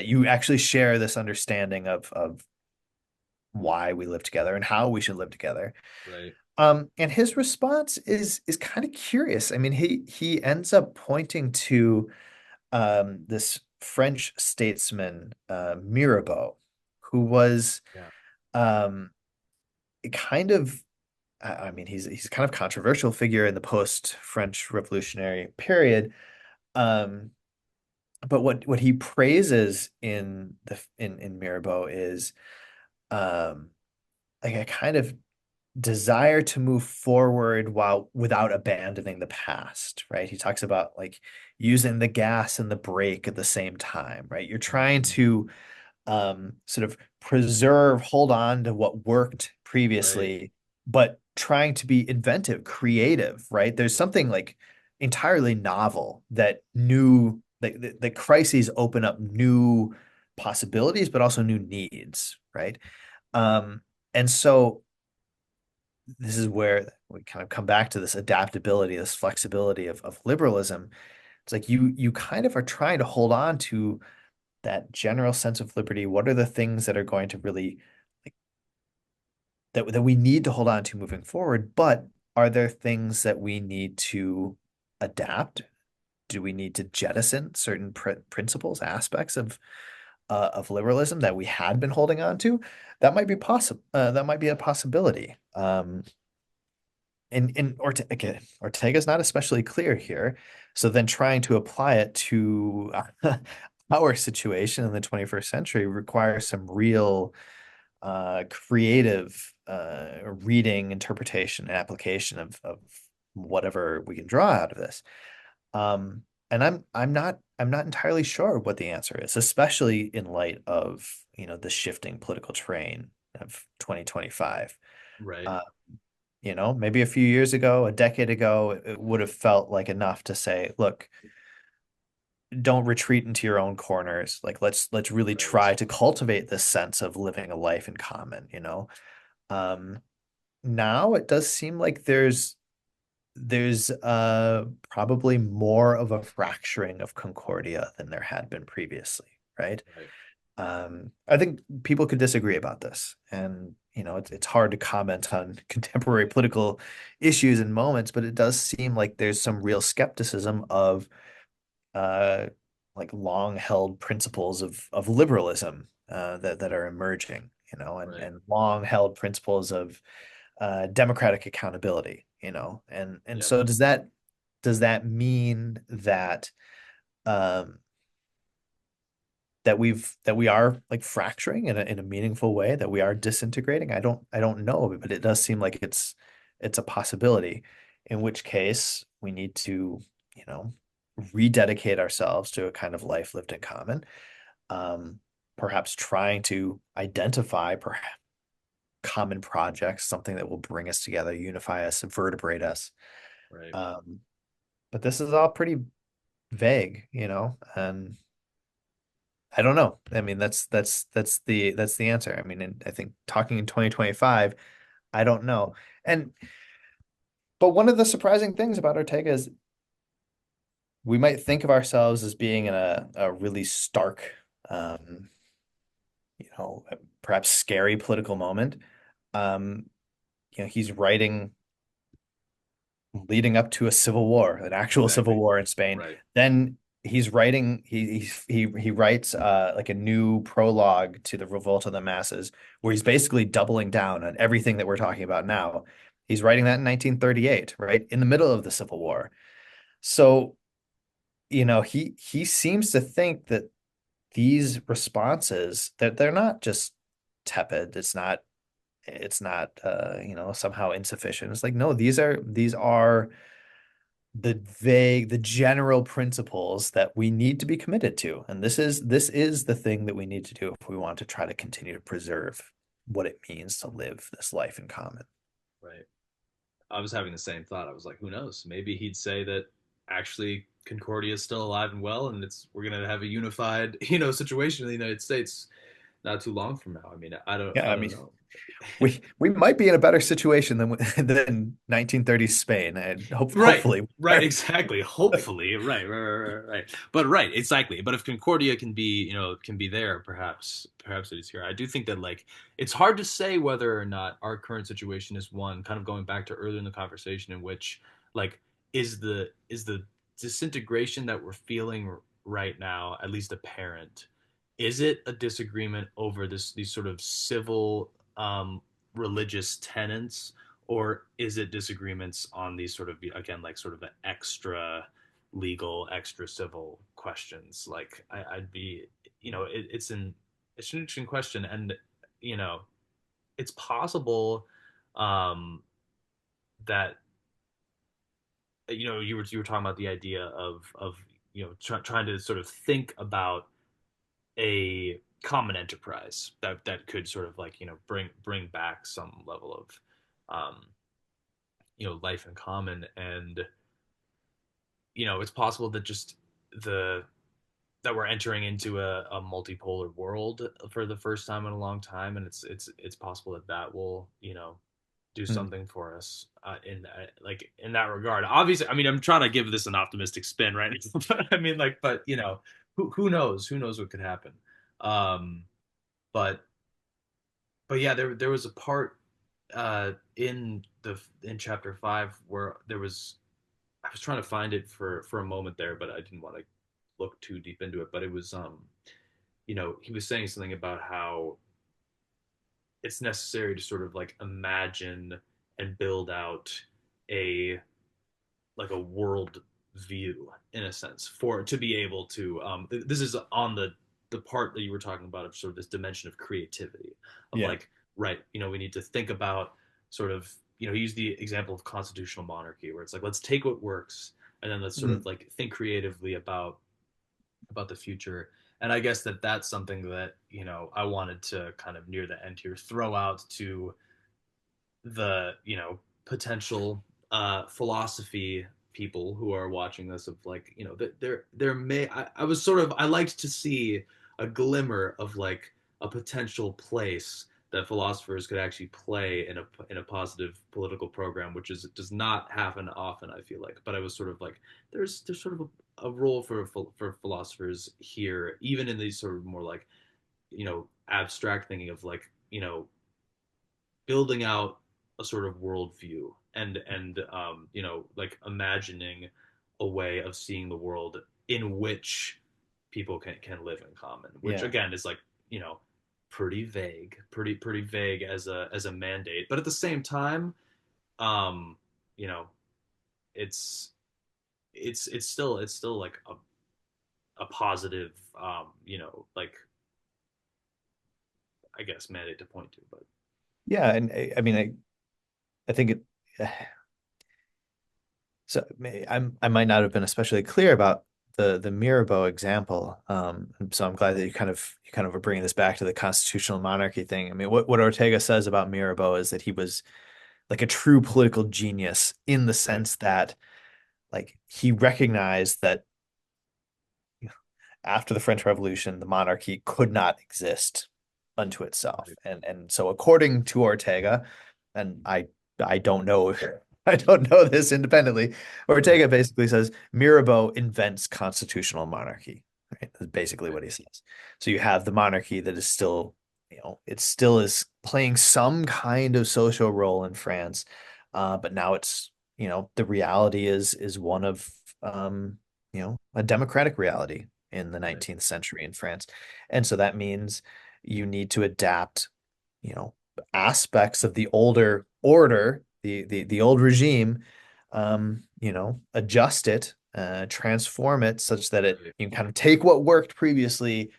you actually share this understanding of why we live together and how we should live together. Right. And his response is kind of curious. I mean, he ends up pointing to this French statesman, Mirabeau, who was Yeah. um, kind of, I mean, he's kind of controversial figure in the post-French Revolutionary period. Um, but what he praises in Mirabeau is um, like a kind of desire to move forward while without abandoning the past, right? He talks about like using the gas and the brake at the same time, right? You're trying Mhm. to sort of preserve, hold on to what worked Right. previously, but trying to be inventive, creative, right? There's something like entirely novel that new that crises open up new possibilities, but also new needs, right? Um, and so this is where we kind of come back to this adaptability, this flexibility of liberalism. It's like you kind of are trying to hold on to that general sense of liberty. What are the things that are going to really like that we need to hold on to moving forward? But are there things that we need to adapt? Do we need to jettison certain principles, aspects of liberalism that we had been holding on to? That might be possible. That might be a possibility. And Ortega, Ortega's not especially clear here. So then trying to apply it to our situation in the 21st century requires some real creative reading, interpretation, and application of whatever we can draw out of this. And I'm not entirely sure what the answer is, especially in light of, the shifting political terrain of 2025. Right. Uh, maybe a few years ago, a decade ago, it would have felt like enough to say, look, don't retreat into your own corners. Like let's really Right. try to cultivate this sense of living a life in common. Um, Now it does seem like there's probably more of a fracturing of Concordia than there had been previously, right? Right. I think people could disagree about this, and it's hard to comment on contemporary political issues and moments, but it does seem like there's some real skepticism of uh, like long held principles of liberalism that are emerging, and Right. long held principles of democratic accountability, and Yeah. so does that mean that um, that we are like fracturing in a meaningful way, that we are disintegrating? I don't know, but it does seem like it's a possibility, in which case we need to, you know, rededicate ourselves to a kind of life lived in common. Um, Perhaps trying to identify perhaps common projects, something that will bring us together, unify us, vertebrate us. Right. Um, but this is all pretty vague, and I don't know. I mean, that's the answer. I mean, I think talking in 2025, I don't know. And but one of the surprising things about Ortega is we might think of ourselves as being in a really stark, um, perhaps scary political moment. Um, he's writing leading up to a civil war, an actual civil Exactly. war in Spain. Right. Then he's writing he writes like a new prologue to the Revolt of the Masses, where he's basically doubling down on everything that we're talking about now. He's writing that in 1938, right? In the middle of the Civil War. So, he seems to think that these responses, that they're not just tepid. It's not somehow insufficient. It's like, no, these are the general principles that we need to be committed to. And this is the thing that we need to do if we want to try to continue to preserve what it means to live this life in common. Right. I was having the same thought. I was like, who knows? Maybe he'd say that actually Concordia is still alive and well, and we're gonna have a unified, situation in the United States not too long from now. I mean, Yeah, I I don't mean, know. we might be in a better situation than 1930s Spain, and Right, hopefully. right, exactly. Hopefully, right. But right, exactly. But if Concordia can be, can be there, perhaps it is here. I do think that like it's hard to say whether or not our current situation is one, kind of going back to earlier in the conversation, in which like is the disintegration that we're feeling right now at least apparent? Is it a disagreement over these sort of civil religious tenets, or is it disagreements on these sort of, again, like sort of the extra legal, extra civil questions? Like I'd be, it's an interesting question, and you know it's possible um, that you were talking about the idea of trying to sort of think about a common enterprise that could sort of like bring back some level of life in common. And it's possible that just the that we're entering into a multipolar world for the first time in a long time, and it's possible that that will do Mm. something for us in that regard. Obviously, I mean, I'm trying to give this an optimistic spin right now, but I mean, like, but who knows? Who knows what could happen? Um, but yeah, there was a part in chapter 5 where there was I was trying to find it for a moment there, but I didn't want to look too deep into it. But it was he was saying something about how it's necessary to sort of like imagine and build out a a world view in a sense for to be able to this is on the part that you were talking about of sort of this dimension of creativity of Yeah. like right we need to think about sort of use the example of constitutional monarchy where it's like let's take what works and then let's sort Mm. of like think creatively about the future. And I guess that's something that I wanted to kind of near the end here throw out to the potential philosophy people who are watching this of like that there may I was sort of I liked to see a glimmer of like a potential place that philosophers could actually play in a positive political program, which is does not happen often, I feel like. But I was sort of like there's sort of a role for philosophers here, even in these sort of more like abstract thinking of like building out a sort of worldview and like imagining a way of seeing the world in which people can live in common, which Yeah. again is like pretty vague, pretty vague as a mandate, but at the same time um you know it's it's still like a positive like I guess mandate to point to. But Yeah, and I mean, I think it. So I might not have been especially clear about the Mirabeau example. So I'm glad that you kind of are bringing this back to the constitutional monarchy thing. I mean, what Ortega says about Mirabeau is that he was like a true political genius in the right, sense that like he recognized that after the French Revolution, the monarchy could not exist unto itself. right, And so according to Ortega, and I don't know I don't know this independently, right, Ortega basically says Mirabeau invents constitutional monarchy. Right? That's basically right, what he says. So you have the monarchy that is still, it still is playing some kind of social role in France. But now it's, the reality is one of a democratic reality in the right, 19th century in France. And so that means you need to adapt, you know, aspects of the older order, the old regime, adjust it, transform it such that right, you can kind of take what worked previously,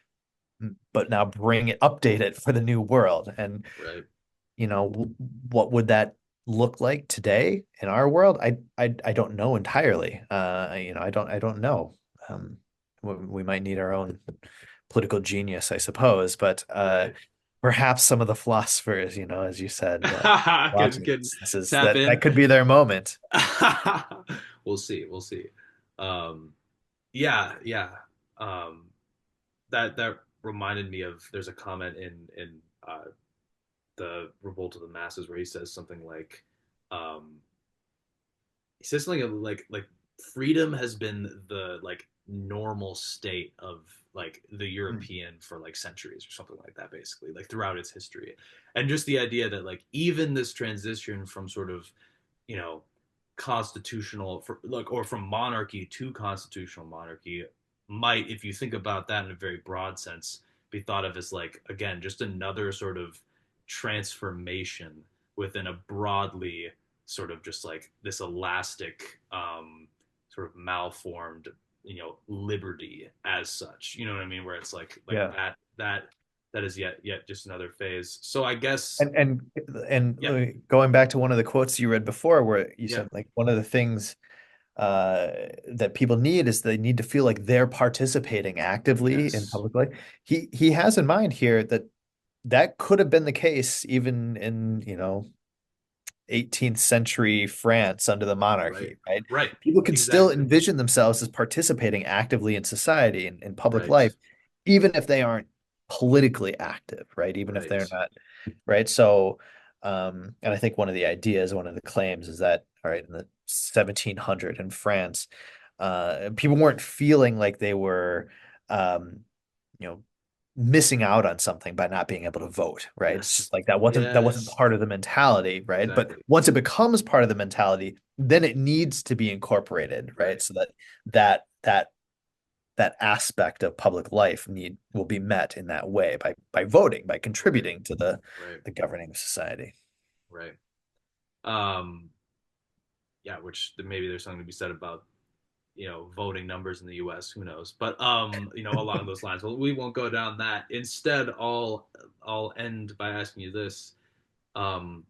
but now update it for the new world. And right. what would that look like today in our world? I don't know entirely. I don't know. Um, we might need our own political genius, I suppose, but Right. perhaps some of the philosophers, as you said, watching Can this is tap that in. could be their moment. We'll see. We'll see. Um, yeah, yeah. Um, that reminded me of there's a comment in the Revolt of the Masses where he says something like, um, he says something like freedom has been the like normal state of like the Mm. European for like centuries or something like that, basically, like throughout its history. And just the idea that like even this transition from sort of you know constitutional for like or from monarchy to constitutional monarchy might, if you think about that in a very broad sense, be thought of as like again just another sort of transformation within a broadly sort of just like this elastic sort of malformed liberty as such, you know what I mean, where it's like Yeah. that that is yet just another phase. So I guess And and yeah, going back to one of the quotes you read before, where you yeah, said like one of the things uh, that people need is they need to feel like they're participating actively in yes, public life. He has in mind here that that could have been the case even in, 18th century France under the right, monarchy, right? right, People could still exactly, envision themselves as participating actively in society and in public right, life, even if they aren't politically active, right? Even if they're right, not, right? So, and I think one of the ideas, one of the claims is that, all right, in the 1700 in France, people weren't feeling like they were, um, you know, missing out on something by not being able to vote, right? It's yes, just like that wasn't yes, part of the mentality, right? But exactly, once it becomes part of the mentality, then it needs to be incorporated, right? right, So that that that that aspect of public life need will be met in that way by voting, by right, contributing to the right, the governing society. right. Um, yeah, which maybe there's something to be said about voting numbers in the U.S. Who knows? But along those lines. Well, we won't go down that. Instead, I'll end by asking you this: um,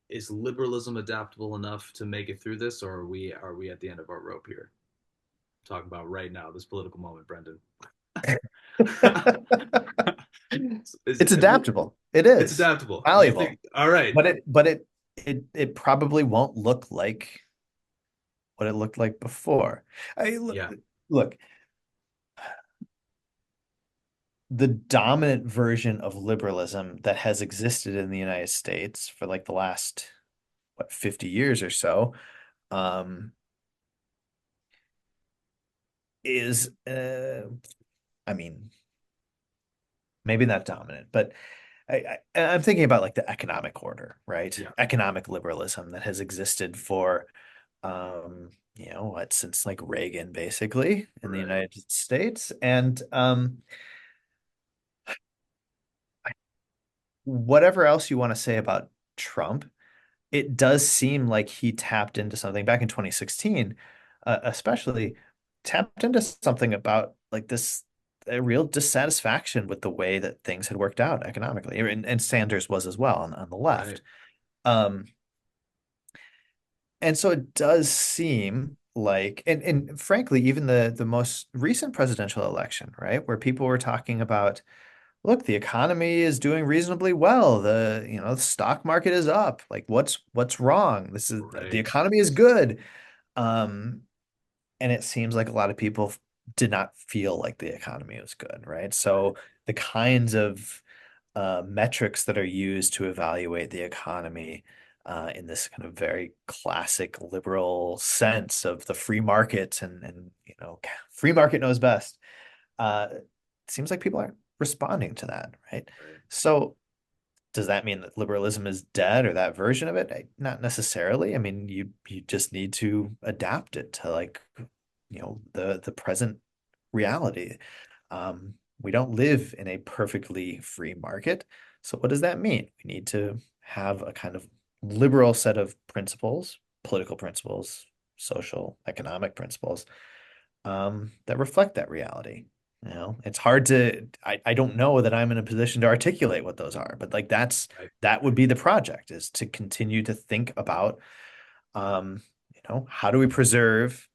Is liberalism adaptable enough to make it through this, or are we at the end of our rope here? I'm talking about right now, this political moment, Brendon. is It's it, adaptable. It it's is adaptable. You think? malleable, All right. but it probably won't look like what it looked like before. I Yeah. look, the dominant version of liberalism that has existed in the United States for like the last, what, 50 years or so, um, is, I mean, maybe not dominant, but I'm thinking about like the economic order, right? Yeah. Economic liberalism that has existed for, what, since like Reagan, basically, in the Right. United States. And whatever else you want to say about Trump, it does seem like he tapped into something back in 2016, especially tapped into something about like this a real dissatisfaction with the way that things had worked out economically. And Sanders was as well on the Right. left. Um, and so it does seem like, and frankly, even the most recent presidential election, right, where people were talking about, look, the economy is doing reasonably well. The stock market is up. Like, what's wrong? The Right. economy is good. Um, and it seems like a lot of people did not feel like the economy was good, right? Right. So the kinds of metrics that are used to evaluate the economy in this kind of very classic liberal sense of the free market and free market knows best. It seems like people aren't responding to that, right? Right. So does that mean that liberalism is dead or that version of it? Not necessarily. I mean, you just need to adapt it to like, the present reality. We don't live in a perfectly free market. So what does that mean? We need to have a kind of liberal set of principles, political principles, social, economic principles, that reflect that reality. It's hard I don't know that I'm in a position to articulate what those are, but like Right. that would be the project is to continue to think about, how do we preserve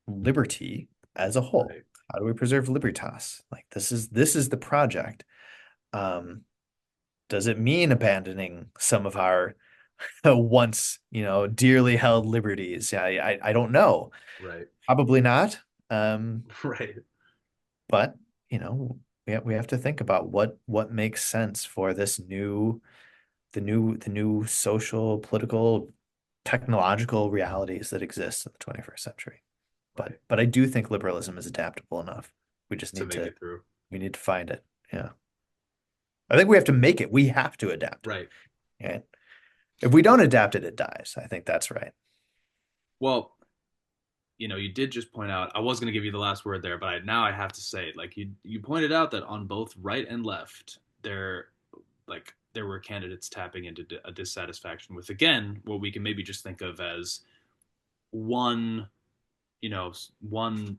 liberty as a whole? Right. How do we preserve libertas? Like this is the project. Um, does it mean abandoning some of our once, dearly held liberties? Yeah, I don't know. Right. Probably not. Um, Right. But, we have to think about what makes sense for the new social, political, technological realities that exist in the 21st century. But Right. but I do think liberalism is adaptable enough. We just To need make to it through. we need to find it. Yeah. I think we have to make it. We have to adapt it. Right. Okay. If we don't adapt it, it dies. I think that's right. Well, you did just point out. I was going to give you the last word there, but now I have to say, like you pointed out that on both right and left, there were candidates tapping into a dissatisfaction with again what we can maybe just think of as one one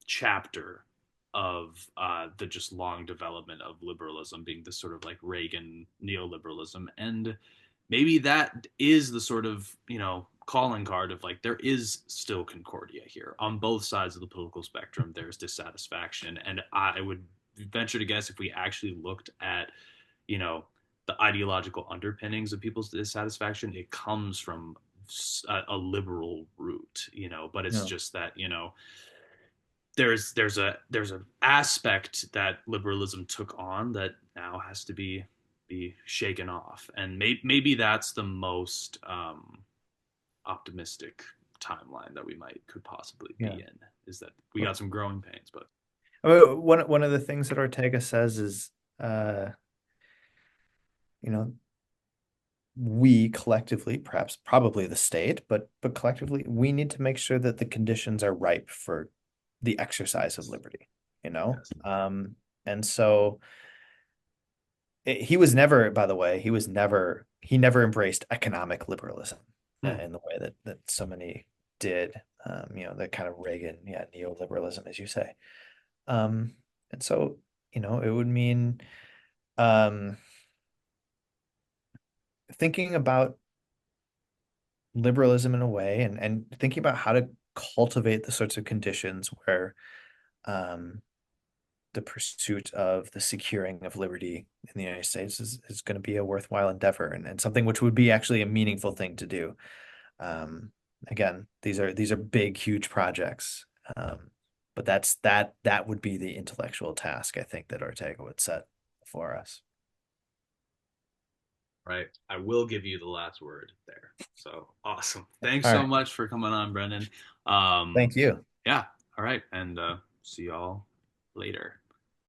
chapter of the just long development of liberalism being this sort of like Reagan neoliberalism. And maybe that is the sort of, calling card of like there is still concordia here on both sides of the political spectrum. There's dissatisfaction. And I would venture to guess if we actually looked at, you know, the ideological underpinnings of people's dissatisfaction, it comes from a liberal root, but it's Yeah. just that, there's an aspect that liberalism took on that now has to be shaken off, and maybe that's the most optimistic timeline that we might could possibly be Yeah. in, is that we got some growing pains, but I mean, one of the things that Ortega says is, uh, you know, we collectively, perhaps probably the state, but collectively, we need to make sure that the conditions are ripe for the exercise of liberty, you know? yes. And so he was never, by the way, he never embraced economic liberalism Hmm. in the way that so many did. The kind of Reagan, yeah, neoliberalism, as you say. Um, and so, it would mean um, thinking about liberalism in a way and thinking about how to cultivate the sorts of conditions where um, the pursuit of the securing of liberty in the United States is going to be a worthwhile endeavor and something which would be actually a meaningful thing to do. Um, Again, these are big, huge projects. But that would be the intellectual task, I think, that Ortega would set for us. Right. I will give you the last word there. So awesome. Thanks All so right. much for coming on, Brendan. Um, Thank you. yeah. All right. And see y'all later.